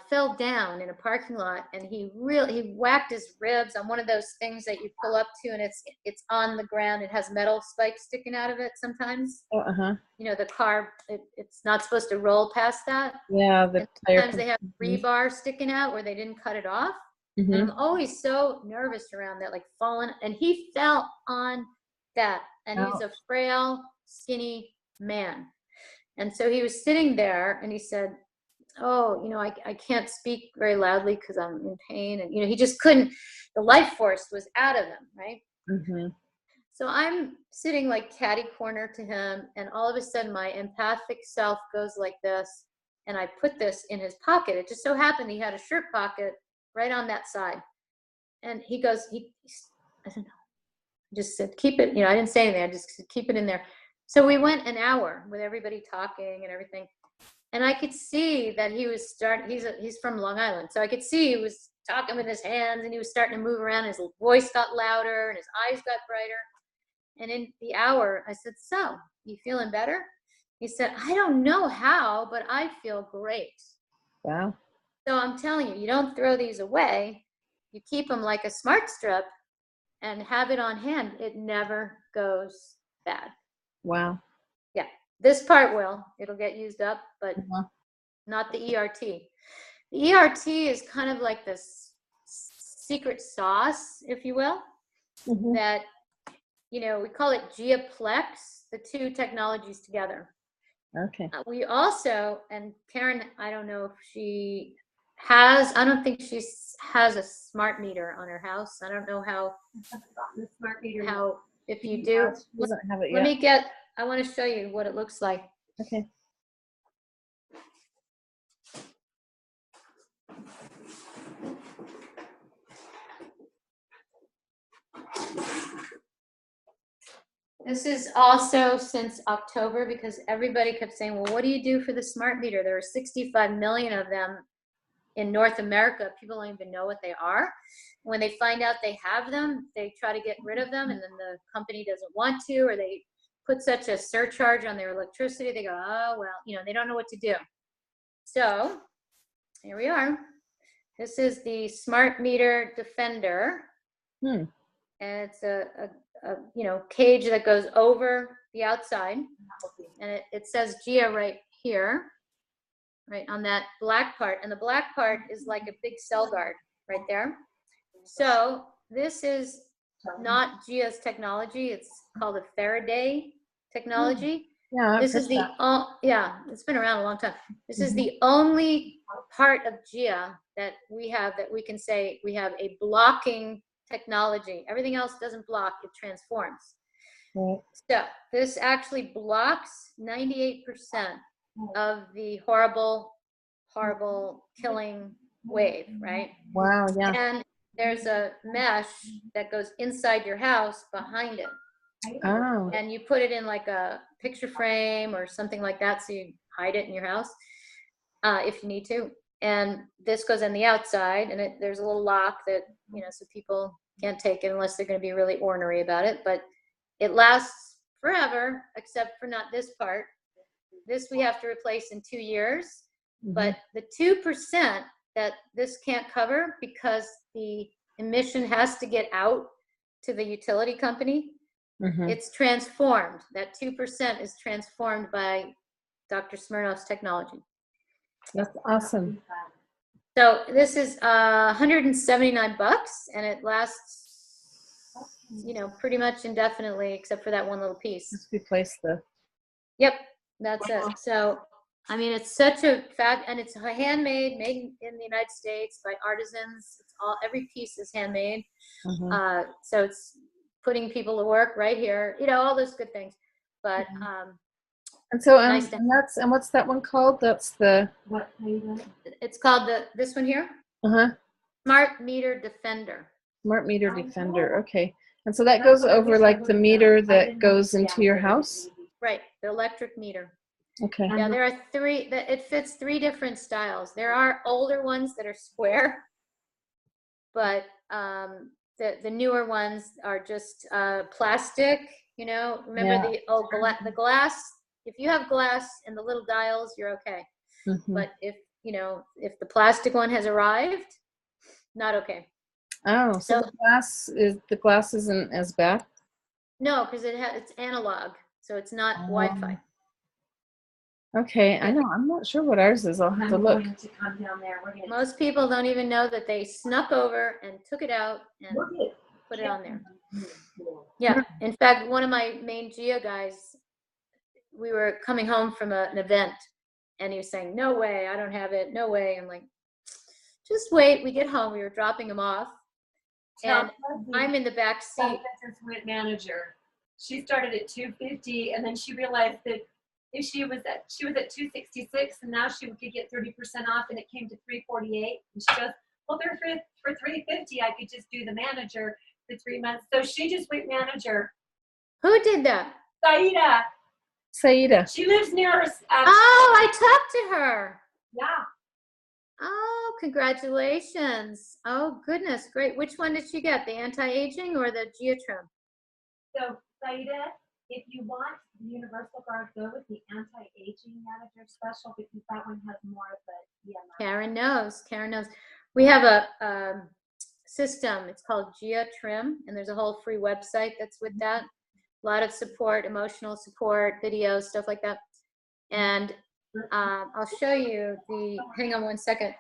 Speaker 2: fell down in a parking lot, and he whacked his ribs on one of those things that you pull up to, and it's on the ground. It has metal spikes sticking out of it sometimes. The car, it's not supposed to roll past that.
Speaker 1: Yeah.
Speaker 2: Sometimes they have rebar sticking out where they didn't cut it off. And I'm always so nervous around that, like falling. And he fell on that, and he's a frail, skinny man. And so he was sitting there, and he said, oh, I can't speak very loudly because I'm in pain. And, he just couldn't, the life force was out of him, right? So I'm sitting like catty corner to him, and all of a sudden my empathic self goes like this, and I put this in his pocket. It just so happened he had a shirt pocket right on that side. And he goes, I don't know. Just said, keep it, I didn't say anything. I just said, keep it in there. So we went an hour with everybody talking and everything. And I could see that he was he's from Long Island. So I could see he was talking with his hands, and he was starting to move around. His voice got louder and his eyes got brighter. And in the hour, I said, so, you feeling better? He said, I don't know how, but I feel great.
Speaker 1: Wow.
Speaker 2: So I'm telling you, you don't throw these away. You keep them like a smart strip and have it on hand. It never goes bad.
Speaker 1: Wow.
Speaker 2: Yeah. This part it'll get used up, but not the ERT. The ERT is kind of like this secret sauce, if you will, that, we call it Geoplex, the two technologies together.
Speaker 1: Okay.
Speaker 2: We also, and Karen, I don't know if she has, I don't think she has a smart meter on her house. I don't know how, if you do,
Speaker 1: Doesn't have it yet.
Speaker 2: I want to show you what it looks like.
Speaker 1: Okay.
Speaker 2: This is also since October, because everybody kept saying, well, what do you do for the smart meter? There are 65 million of them in North America, people don't even know what they are. When they find out they have them, they try to get rid of them, and then the company doesn't want to, or they put such a surcharge on their electricity. They go, oh, well, you know, they don't know what to do. So here we are. This is the Smart Meter Defender. And it's a you know, cage that goes over the outside. And it says GIA right here, right on that black part. And the black part is like a big cell guard right there. So this is not GIA's technology. It's called a Faraday technology.
Speaker 1: Yeah.
Speaker 2: This is the, yeah, it's been around a long time. This is the only part of GIA that we have that we can say we have a blocking technology. Everything else doesn't block, it transforms.
Speaker 1: Right.
Speaker 2: So this actually blocks 98% of the horrible killing wave, right?
Speaker 1: Wow. Yeah.
Speaker 2: And there's a mesh that goes inside your house behind it.
Speaker 1: Oh.
Speaker 2: And you put it in like a picture frame or something like that, so you hide it in your house if you need to. And this goes on the outside, and there's a little lock that, you know, so people can't take it unless they're going to be really ornery about it. But it lasts forever, except for not this part. This we have to replace in 2 years. But the 2% that this can't cover, because the emission has to get out to the utility company, it's transformed. That 2% is transformed by Dr. Smirnoff's technology.
Speaker 1: That's awesome.
Speaker 2: So this is $179, and it lasts, you know, pretty much indefinitely, except for that one little piece.
Speaker 1: Just replace the.
Speaker 2: Yep, that's it. So, I mean, it's such a and it's handmade, made in the United States by artisans. It's every piece is handmade. So it's putting people to work right here, you know, all those good things. But
Speaker 1: and so
Speaker 2: nice
Speaker 1: and what's that one called? That's the
Speaker 2: it's called this one here. Smart Meter Defender.
Speaker 1: Smart Meter Defender. Okay. And so that goes over like the meter that goes into your house?
Speaker 2: Right, the electric meter.
Speaker 1: Okay.
Speaker 2: Yeah, there are three, it fits 3 different styles. There are older ones that are square, but the newer ones are just plastic, you know. Remember the old the glass? If you have glass and the little dials, you're okay. But if, you know, if the plastic one has arrived, not okay.
Speaker 1: Oh, so the glass isn't as bad?
Speaker 2: No, because it's analog, so it's not Wi-Fi.
Speaker 1: Okay, I know. I'm not sure what ours is. I'll have to look.
Speaker 2: Most people don't even know that they snuck over and took it out and put it on there. Yeah. In fact, one of my main GIA guys, we were coming home from an event, and he was saying, no way, I don't have it. No way. I'm like, just wait. We get home. We were dropping him off. And I'm in the back seat.
Speaker 3: Manager. She started at $250, and then she realized that if she was at $266, and now she could get 30% off, and it came to $348. And she goes, well, for $350, I could just do the manager for 3 months. So she just went manager.
Speaker 2: Who did that?
Speaker 1: Saida.
Speaker 3: She lives near us.
Speaker 2: Oh, I talked to her.
Speaker 3: Yeah.
Speaker 2: Oh, congratulations. Oh, goodness, great. Which one did she get, the anti-aging or the GIA Trim?
Speaker 3: So, Saida, if you want the Universal Guard, go with the anti-aging manager special, because that one has more of the EMI.
Speaker 2: Karen knows. Karen knows. We have a system. It's called GIA Trim, and there's a whole free website that's with that. A lot of support, emotional support, videos, stuff like that. And I'll show you the, hang on one second.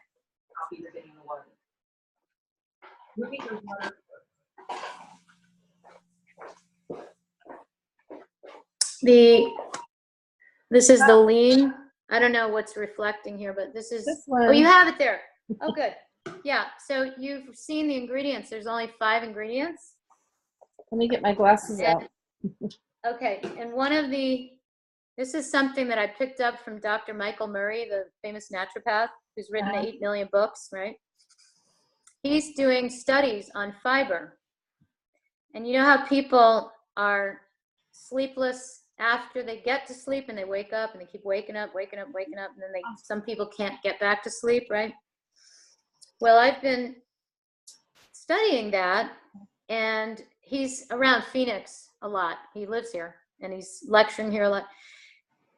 Speaker 2: This is the lean. I don't know what's reflecting here, but this is, oh, you have it there. Oh, good. Yeah, so you've seen the ingredients. There's only 5 ingredients.
Speaker 1: Let me get my glasses out.
Speaker 2: Okay, and this is something that I picked up from Dr. Michael Murray, the famous naturopath, who's written 8 million books, right? He's doing studies on fiber. And you know how people are sleepless after they get to sleep, and they wake up and they keep waking up, and then some people can't get back to sleep, right? Well, I've been studying that, and he's around Phoenix a lot. He lives here, and he's lecturing here a lot.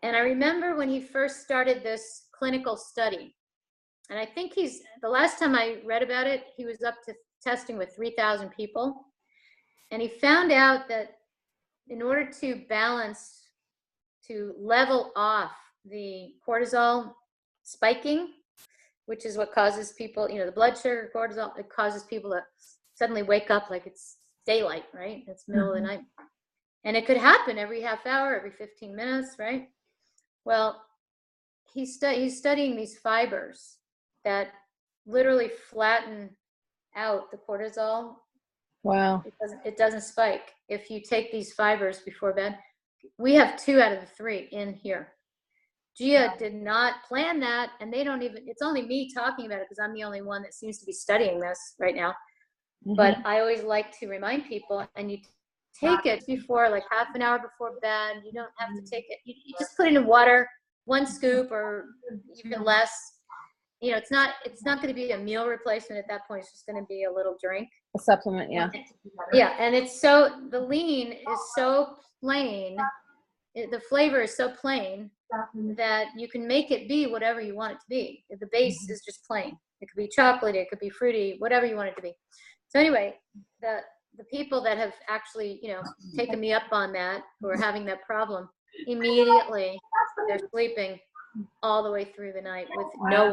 Speaker 2: And I remember when he first started this clinical study, and I think the last time I read about it, he was up to testing with 3,000 people. And he found out that in order to level off the cortisol spiking, which is what causes people, the blood sugar, cortisol, it causes people to suddenly wake up like it's daylight, right? It's middle of the night. And it could happen every half hour, every 15 minutes, right? Well, he's studying these fibers that literally flatten out the cortisol.
Speaker 1: Wow.
Speaker 2: It doesn't spike if you take these fibers before bed. We have 2 out of the 3 in here. Gia did not plan that, and it's only me talking about it because I'm the only one that seems to be studying this right now. But I always like to remind people, and you take it before, like half an hour before bed. You don't have to take it. You just put it in water, 1 scoop or even less. It's not going to be a meal replacement at that point. It's just going to be a little drink.
Speaker 1: A supplement, yeah.
Speaker 2: Yeah, and the lean is so plain. The flavor is so plain that you can make it be whatever you want it to be. The base is just plain. It could be chocolatey, it could be fruity, whatever you want it to be. So anyway, the people that have actually, taken me up on that, who are having that problem, immediately they're sleeping all the way through the night with no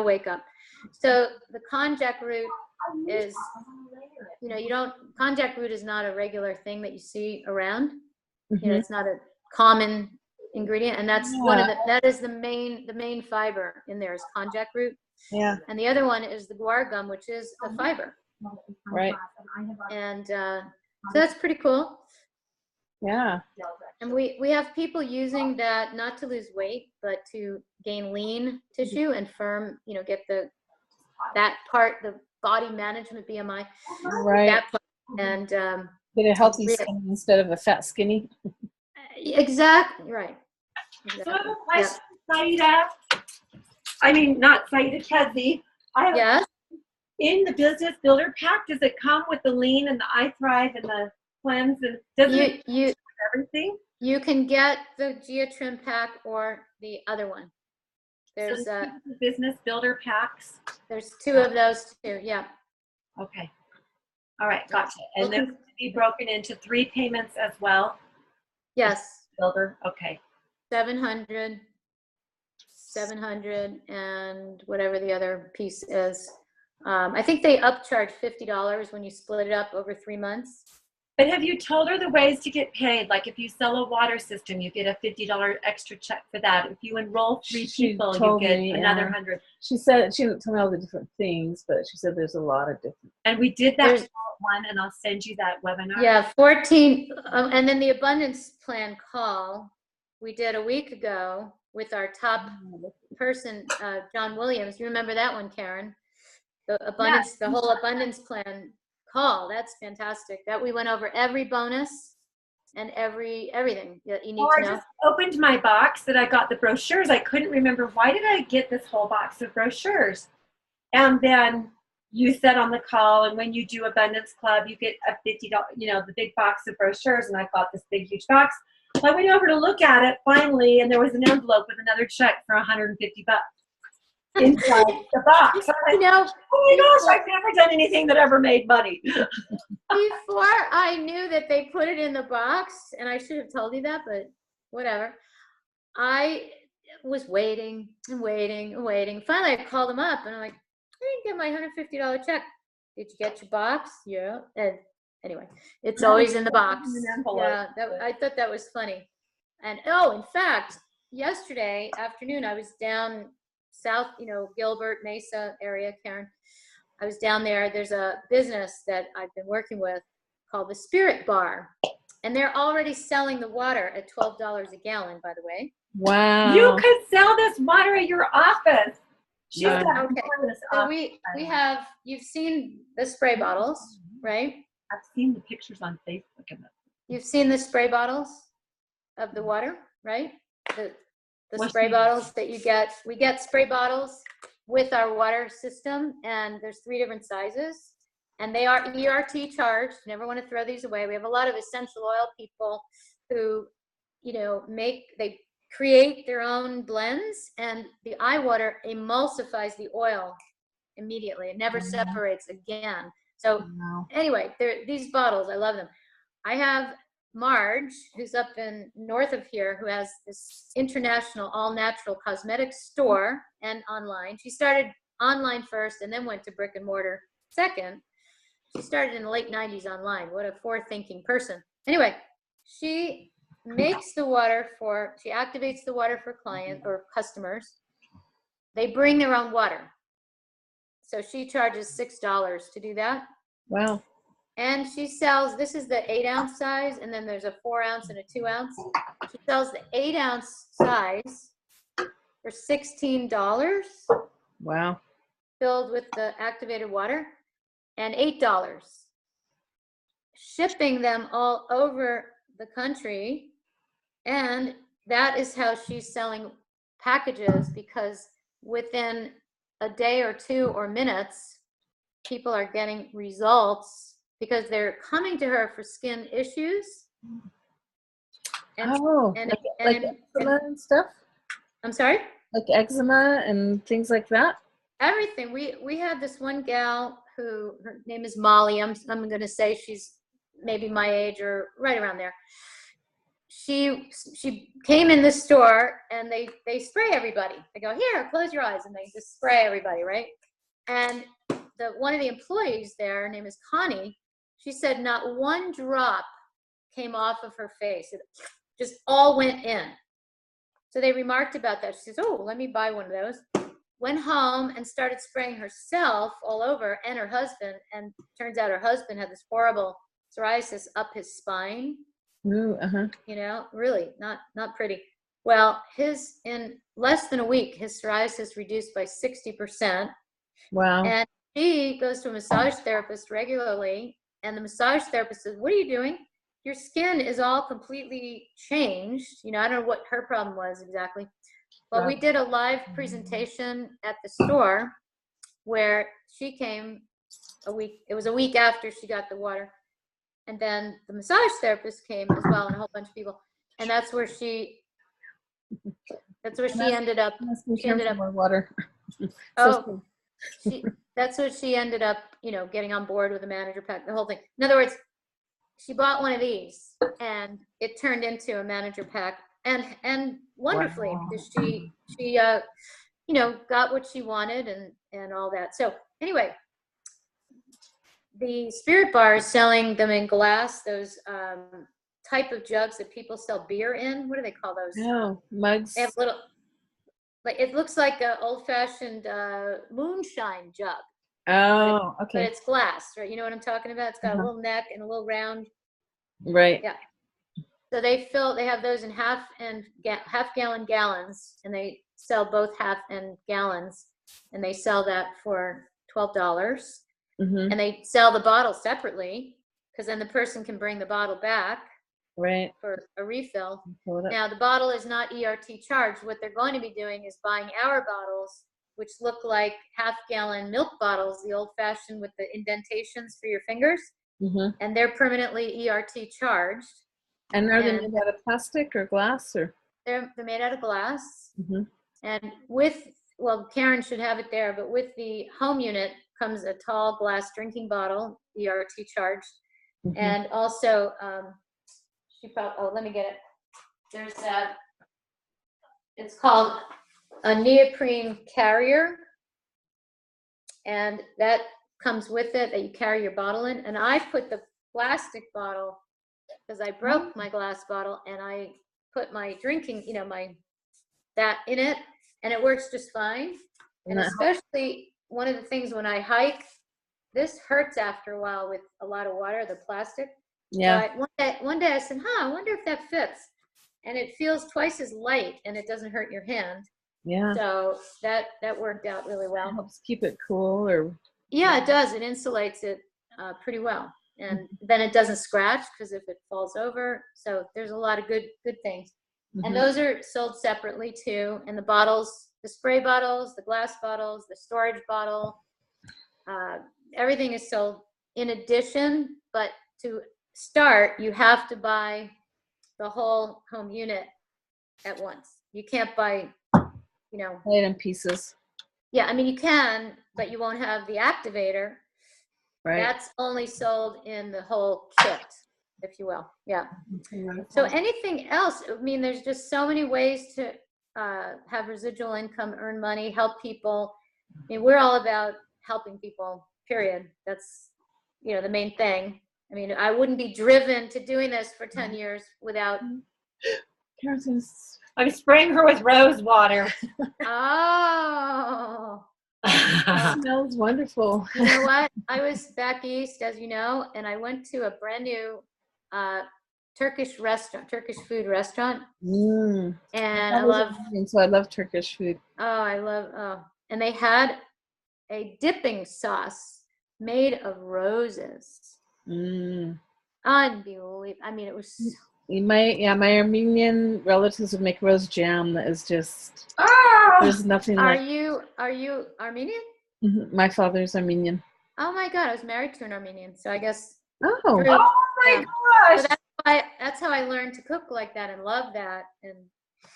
Speaker 2: wake up. So the konjac root is, konjac root is not a regular thing that you see around. It's not a common ingredient, and that's that is the main fiber in there is konjac root.
Speaker 1: Yeah.
Speaker 2: And the other one is the guar gum, which is a fiber.
Speaker 1: Right.
Speaker 2: And so that's pretty cool.
Speaker 1: Yeah.
Speaker 2: And we have people using that not to lose weight, but to gain lean tissue and firm, get that part, the body management BMI.
Speaker 1: Right.
Speaker 2: That part, and
Speaker 1: get a healthy skin instead of a fat skinny.
Speaker 2: Exactly, right.
Speaker 3: So I have a question, Saida. I mean, not Saida, Kezi.
Speaker 2: Yes.
Speaker 3: In the Business Builder Pack, does it come with the Lean and the I Thrive and the Cleanse? And does it everything?
Speaker 2: You can get the Gia Trim Pack or the other one. There's
Speaker 3: the Business Builder Packs.
Speaker 2: There's 2 of those too. Yeah.
Speaker 3: Okay. All right, gotcha. And they're going to be broken into 3 payments as well.
Speaker 2: Yes.
Speaker 3: Builder. Okay.
Speaker 2: 700, and whatever the other piece is. I think they upcharge $50 when you split it up over 3 months.
Speaker 3: But have you told her the ways to get paid? Like if you sell a water system, you get a $50 extra check for that. If you enroll 3 people, you get another $100.
Speaker 1: She said, she didn't tell me all the different things, but she said there's a lot of different.
Speaker 3: And we did that one, and I'll send you that webinar.
Speaker 2: Yeah, 14. And then the Abundance Plan call we did a week ago with our top person, John Williams. You remember that one, Karen? The whole Abundance Plan call. That's fantastic. That we went over every bonus and everything that you need to know.
Speaker 3: I just opened my box that I got the brochures. I couldn't remember, why did I get this whole box of brochures? And then you said on the call, and when you do Abundance Club, you get a $50, the big box of brochures, and I got this big, huge box. So I went over to look at it finally, and there was an envelope with another check for $150 inside the box. Oh my gosh, I've never done anything that ever made money.
Speaker 2: Before I knew that they put it in the box, and I should have told you that, but whatever. I was waiting and waiting and waiting. Finally, I called them up, and I'm like, I didn't get my $150 check. Did you get your box? Yeah. And anyway, it's always in the box. Yeah, I thought that was funny. And in fact, yesterday afternoon, I was down south, Gilbert, Mesa area, Karen. I was down there. There's a business that I've been working with called the Spirit Bar. And they're already selling the water at $12 a gallon, by the way.
Speaker 1: Wow.
Speaker 3: You could sell this water at your office.
Speaker 2: Okay. So we have, you've seen the spray bottles, right?
Speaker 3: I've seen the pictures on Facebook.
Speaker 2: You've seen the spray bottles of the water, right? The spray bottles that you get. We get spray bottles with our water system, and there's 3 different sizes, and they are ERT charged. Never want to throw these away. We have a lot of essential oil people who, they create their own blends, and the eye water emulsifies the oil immediately. It never separates again. So anyway, these bottles, I love them. I have Marge, who's up in north of here, who has this international all-natural cosmetics store and online. She started online first and then went to brick and mortar second. She started in the late 90s online. What a forward-thinking person. Anyway, she makes the water she activates the water for client or customers. They bring their own water. So she charges $6 to do that.
Speaker 1: Wow.
Speaker 2: And she sells, this is the 8-ounce size, and then there's a 4-ounce and a 2-ounce. She sells the 8-ounce size for $16.
Speaker 1: Wow.
Speaker 2: Filled with the activated water, and $8. Shipping them all over the country. And that is how she's selling packages, because within a day or 2 or minutes, people are getting results because they're coming to her for skin issues. And,
Speaker 1: like eczema and stuff?
Speaker 2: I'm sorry?
Speaker 1: Like eczema and things like that?
Speaker 2: Everything. We had this one gal who, her name is Molly. I'm going to say she's maybe my age or right around there. She came in the store, and they spray everybody. They go, here, close your eyes, and they just spray everybody, right? And one of the employees there, her name is Connie, she said not one drop came off of her face. It just all went in. So they remarked about that. She says, oh, let me buy one of those. Went home and started spraying herself all over, and her husband. And turns out her husband had this horrible psoriasis up his spine.
Speaker 1: Ooh,
Speaker 2: Really not pretty. Well, in less than a week, his psoriasis reduced by 60%.
Speaker 1: Wow.
Speaker 2: And he goes to a massage therapist regularly, and the massage therapist says, what are you doing? Your skin is all completely changed. I don't know what her problem was exactly. But we did a live presentation at the store where she came it was a week after she got the water. And then the massage therapist came as well, and a whole bunch of people. And that's where she ended up. She ended up
Speaker 1: more water.
Speaker 2: that's what she ended up, getting on board with the manager pack, the whole thing. In other words, she bought one of these, and it turned into a manager pack, and wonderfully, because she got what she wanted and all that. So anyway, the Spirit Bar is selling them in glass, those type of jugs that people sell beer in. What do they call those?
Speaker 1: Oh, mugs.
Speaker 2: They have little, it looks like an old-fashioned moonshine jug.
Speaker 1: Oh, okay.
Speaker 2: But it's glass, right? You know what I'm talking about? It's got a little neck and a little round.
Speaker 1: Right.
Speaker 2: Yeah. So they have those in half-gallon gallons, and they sell both half and gallons, and they sell that for $12. And they sell the bottle separately, because then the person can bring the bottle back for a refill. Now, the bottle is not ERT charged. What they're going to be doing is buying our bottles, which look like half-gallon milk bottles, the old-fashioned with the indentations for your fingers, and they're permanently ERT charged.
Speaker 1: And are they made out of plastic or glass? Or
Speaker 2: they're made out of glass. And Karen should have it there, but with the home unit comes a tall glass drinking bottle, ERT charged, and also let me get it. There's that. It's called a neoprene carrier, and that comes with it, that you carry your bottle in. And I put the plastic bottle, because I broke my glass bottle, and I put my drinking, that in it, and it works just fine. And especially one of the things when I hike, this hurts after a while with a lot of water, the plastic.
Speaker 1: Yeah.
Speaker 2: So one day I said, I wonder if that fits. And it feels twice as light, and it doesn't hurt your hand.
Speaker 1: Yeah.
Speaker 2: So that worked out really well.
Speaker 1: It helps keep it cool, or.
Speaker 2: Yeah, it does. It insulates it pretty well. And then it doesn't scratch, because if it falls over. So there's a lot of good things. And those are sold separately too. And the bottles, the spray bottles, the glass bottles, the storage bottle, everything is sold in addition. But to start, you have to buy the whole home unit at once. You can't buy,
Speaker 1: Light in pieces.
Speaker 2: yeah, I mean, you can, but you won't have the activator.
Speaker 1: Right.
Speaker 2: That's only sold in the whole kit, if you will. Yeah. So anything else? I mean, there's just so many ways to have residual income, earn money, help people. I mean, we're all about helping people, period. That's, the main thing. I mean, I wouldn't be driven to doing this for 10 years without.
Speaker 3: I'm spraying her with rose water.
Speaker 2: Oh.
Speaker 1: It smells wonderful.
Speaker 2: You know what? I was back east, as you know, and I went to a brand new Turkish food restaurant. And I
Speaker 1: love Turkish food.
Speaker 2: And they had a dipping sauce made of roses. Unbelievable. I mean, it was
Speaker 1: my Armenian relatives would make rose jam that is just there's nothing
Speaker 2: Are
Speaker 1: like.
Speaker 2: you Armenian?
Speaker 1: My father's Armenian.
Speaker 2: Oh my God, I was married to an Armenian, so I guess.
Speaker 1: Oh
Speaker 3: my gosh!
Speaker 2: So that's how I learned to cook like that and love that. And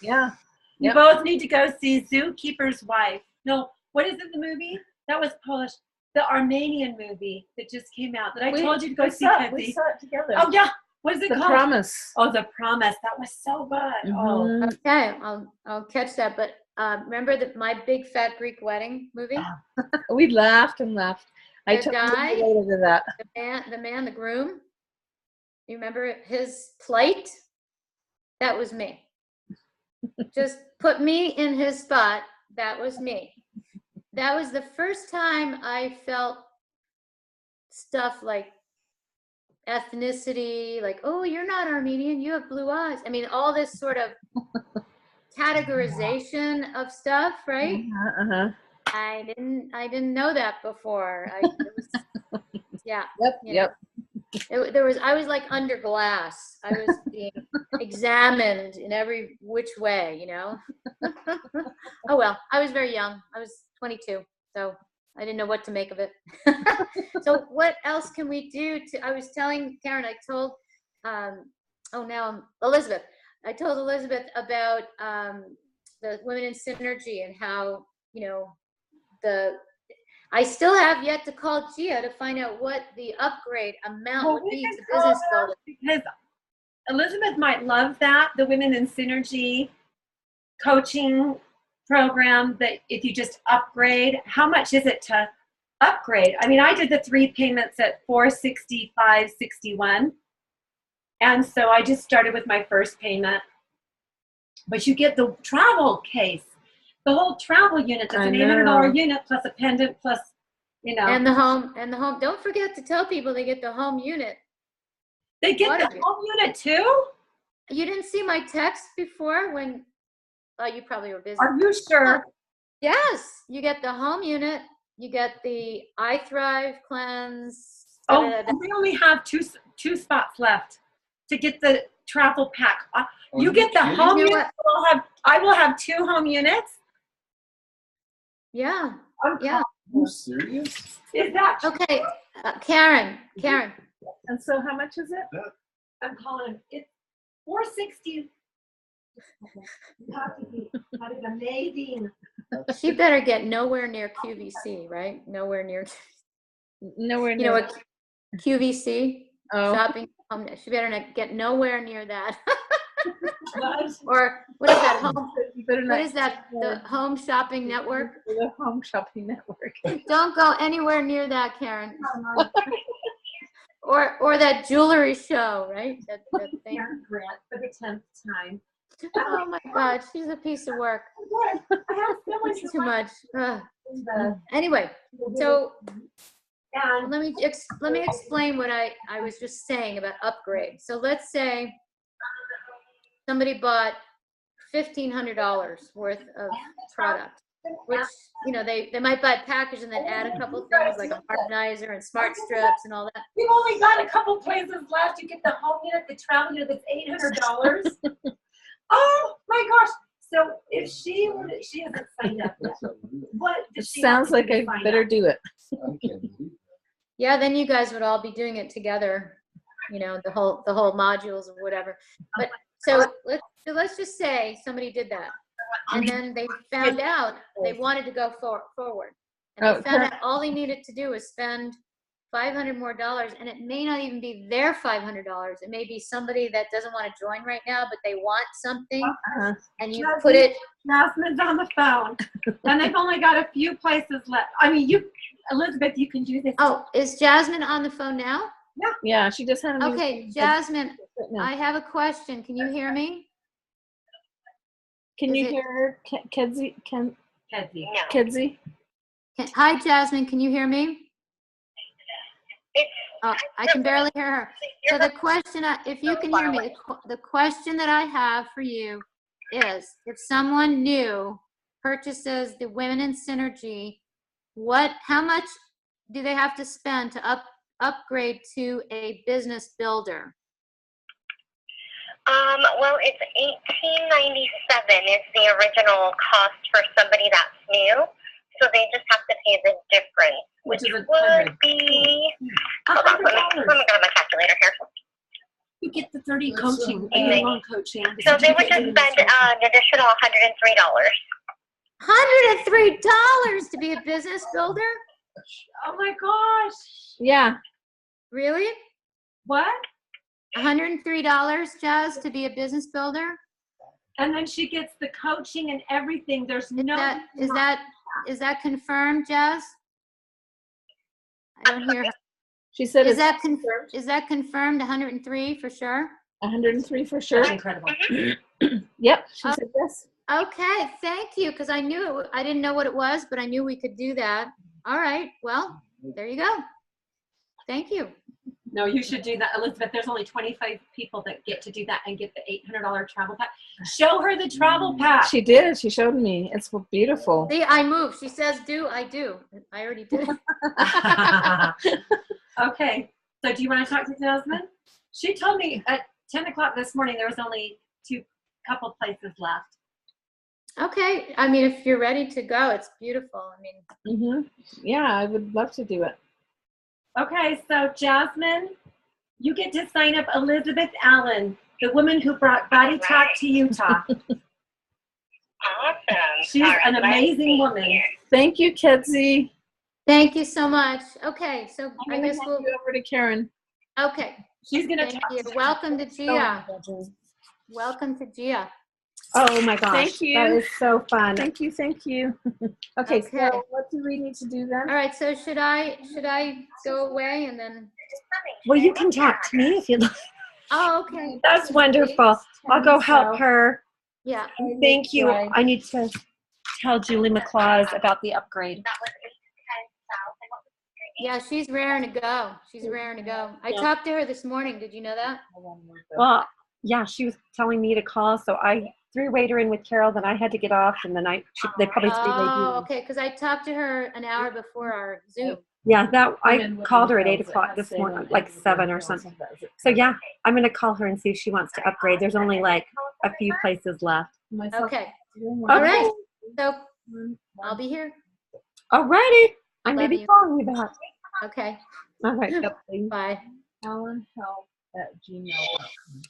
Speaker 1: yeah,
Speaker 3: you both need to go see Zookeeper's Wife. No, what is it? The movie that was Polish, the Armenian movie that just came out. That I told you to go see.
Speaker 1: We saw it together.
Speaker 3: Oh yeah. What is it called?
Speaker 1: The Promise.
Speaker 3: Oh, The Promise. That was so good. Oh.
Speaker 2: Okay, I'll catch that. But remember My Big Fat Greek Wedding movie?
Speaker 1: We laughed and laughed. I
Speaker 2: The
Speaker 1: took
Speaker 2: guy,
Speaker 1: you later to that.
Speaker 2: the groom. You remember his plight? That was me. Just put me in his spot. That was me. That was the first time I felt stuff like ethnicity, like, oh, you're not Armenian, you have blue eyes. I mean, all this sort of categorization of stuff, right? I didn't know that before. Yeah.
Speaker 1: Yep.
Speaker 2: I was like under glass. I was being examined in every which way, Oh well, I was very young. I was 22, so I didn't know what to make of it. So what else can we do I was telling Karen, I told, Elizabeth. I told Elizabeth about the Women in Synergy and how, I still have yet to call Gia to find out what the upgrade amount would be to business building.
Speaker 3: Because Elizabeth might love that, the Women in Synergy coaching program, that if you just upgrade, how much is it to upgrade? I mean, I did the 3 payments at $465.61, and so I just started with my first payment. But you get the travel case, the whole travel unit. That's an $800 unit plus a pendant plus,
Speaker 2: And the home. Don't forget to tell people they get the home unit.
Speaker 3: They get the home unit too?
Speaker 2: You didn't see my text before when? Oh, you probably were busy.
Speaker 3: Are you sure?
Speaker 2: Yes, you get the home unit. You get the iThrive cleanse.
Speaker 3: We only have two spots left to get the travel pack. You get the home unit. I will have 2 home units.
Speaker 2: Yeah.
Speaker 4: Are you serious?
Speaker 3: Is that
Speaker 2: okay? Karen.
Speaker 1: And so, how much is it?
Speaker 3: I'm calling it $460. That is amazing.
Speaker 2: She better get nowhere near QVC, right? Nowhere near. What QVC shopping? She better get nowhere near that. Or what is that? What is that? The Home Shopping Network?
Speaker 1: The Home Shopping Network.
Speaker 2: Don't go anywhere near that, Karen. Or that jewelry show, right? That thing.
Speaker 3: Grant for the 10th time.
Speaker 2: Oh my God, she's a piece of work.
Speaker 3: I have so much
Speaker 2: It's too much. Anyway, so let me explain what I was just saying about upgrade. So let's say somebody bought $1,500 worth of product, which they might buy a package and then add a couple things like a harmonizer and smart strips and all that.
Speaker 3: You've only got a couple places left. You get the home unit, the travel unit that's $800. Oh my gosh. So if she hasn't signed up yet, what
Speaker 1: It
Speaker 3: does she have
Speaker 1: sounds
Speaker 3: to do
Speaker 1: like
Speaker 3: to
Speaker 1: I
Speaker 3: sign
Speaker 1: better
Speaker 3: up?
Speaker 1: do it.
Speaker 4: I can't believe that.
Speaker 2: Yeah, then you guys would all be doing it together, you know, the whole modules or whatever. But so let's just say somebody did that, and then they found out they wanted to go forward, and
Speaker 1: Oh,
Speaker 2: they found out all they needed to do was spend $500 more, and it may not even be their $500. It may be somebody that doesn't want to join right now, but they want something,
Speaker 1: Uh-huh.
Speaker 2: and you put it.
Speaker 3: Jasmine's on the phone, and they've only got a few places left. I mean, Elizabeth, you can do this.
Speaker 2: Oh, is Jasmine on the phone now?
Speaker 1: Yeah, she just had a
Speaker 2: Okay, Jasmine,
Speaker 1: right now.
Speaker 2: I have a question. Can you hear me?
Speaker 1: Can
Speaker 2: is
Speaker 1: you
Speaker 2: it-
Speaker 1: hear her, Kedzie? Kedzie?
Speaker 2: Hi, Jasmine. Can you hear me? I can barely hear her. So the question, if you can hear me, the question that I have for you is, if someone new purchases the Women in Synergy, how much do they have to spend to upgrade to a business builder?
Speaker 5: Well, it's $18.97 is the original cost for somebody that's new. So they just have to pay the difference,
Speaker 3: Which is
Speaker 5: would
Speaker 3: $100.
Speaker 5: be. Hold on, let me grab my calculator here.
Speaker 3: You get the 30 coaching,
Speaker 5: Okay.
Speaker 3: year-long coaching.
Speaker 5: So they would just spend an additional $103.
Speaker 2: $103 to be a business builder?
Speaker 3: Oh my gosh.
Speaker 1: Yeah.
Speaker 2: Really?
Speaker 3: What?
Speaker 2: $103, Jazz, to be a business builder?
Speaker 3: And then she gets the coaching and everything. There's no.
Speaker 2: Is that confirmed, Jazz? I don't hear her.
Speaker 1: She said
Speaker 2: Is
Speaker 1: it's
Speaker 2: that confirmed, 103 for sure?
Speaker 1: 103 for sure.
Speaker 3: That's incredible.
Speaker 1: Yep, she said yes.
Speaker 2: Okay, thank you, because I didn't know what it was, but I knew we could do that. All right, well, there you go. Thank you.
Speaker 3: No, you should do that, Elizabeth. There's only 25 people that get to do that and get the $800 travel pack. Show her the travel pack.
Speaker 1: She did. She showed me. It's beautiful.
Speaker 2: See, I moved. She says do, I do. I already did it.
Speaker 3: Okay, so do you want to talk to Jasmine? She told me at 10 o'clock this morning there was only couple places left.
Speaker 2: Okay, I mean, if you're ready to go, it's beautiful. I mean,
Speaker 1: Yeah, I would love to do it.
Speaker 3: Okay, so Jasmine, you get to sign up Elizabeth Allen, the woman who brought Body Talk to Utah.
Speaker 5: Awesome.
Speaker 3: She's
Speaker 5: All right,
Speaker 3: an
Speaker 5: let's
Speaker 3: amazing
Speaker 5: see
Speaker 3: woman.
Speaker 5: here.
Speaker 1: Thank you, Kedzie.
Speaker 2: thank you so much. Okay, so
Speaker 1: I'm
Speaker 2: I
Speaker 1: gonna
Speaker 2: guess
Speaker 1: hand
Speaker 2: we'll,
Speaker 1: you over to Karen.
Speaker 2: okay.
Speaker 3: She's going to
Speaker 2: Thank
Speaker 3: talk
Speaker 2: you.
Speaker 3: to
Speaker 2: Welcome to Gia. Welcome to Gia.
Speaker 3: Oh my gosh.
Speaker 1: Thank you.
Speaker 3: That is so fun.
Speaker 1: Thank you. Thank you. Okay,
Speaker 2: Okay.
Speaker 1: so what do we need to do then?
Speaker 2: All right, so should I go away and then,
Speaker 3: Well, you can talk to me if you'd like.
Speaker 2: oh, okay.
Speaker 3: That's wonderful. I'll go help her.
Speaker 2: Yeah.
Speaker 3: Thank you. I need to tell Julie McClaws about the upgrade.
Speaker 5: That was 8 to 10,000.
Speaker 2: Yeah, she's raring to go. She's raring to go. I talked to her this morning. Did you know that?
Speaker 3: Well, yeah, she was telling me to call, so I three-wayed her in with Carol, then I had to get off, and then they probably three-wayed
Speaker 2: Oh,
Speaker 3: you.
Speaker 2: okay, because I talked to her an hour before our Zoom.
Speaker 3: Yeah, I called her at 8 o'clock this morning, like 7 or something. So yeah, I'm going to call her and see if she wants to upgrade. There's only like a few places left.
Speaker 2: Okay,
Speaker 3: Okay.
Speaker 2: all right. So I'll be here.
Speaker 3: Alrighty. I may
Speaker 2: Love
Speaker 3: be
Speaker 2: you.
Speaker 3: calling you back.
Speaker 2: Okay,
Speaker 3: All right.
Speaker 2: bye.
Speaker 1: Alan Health at gmail.com.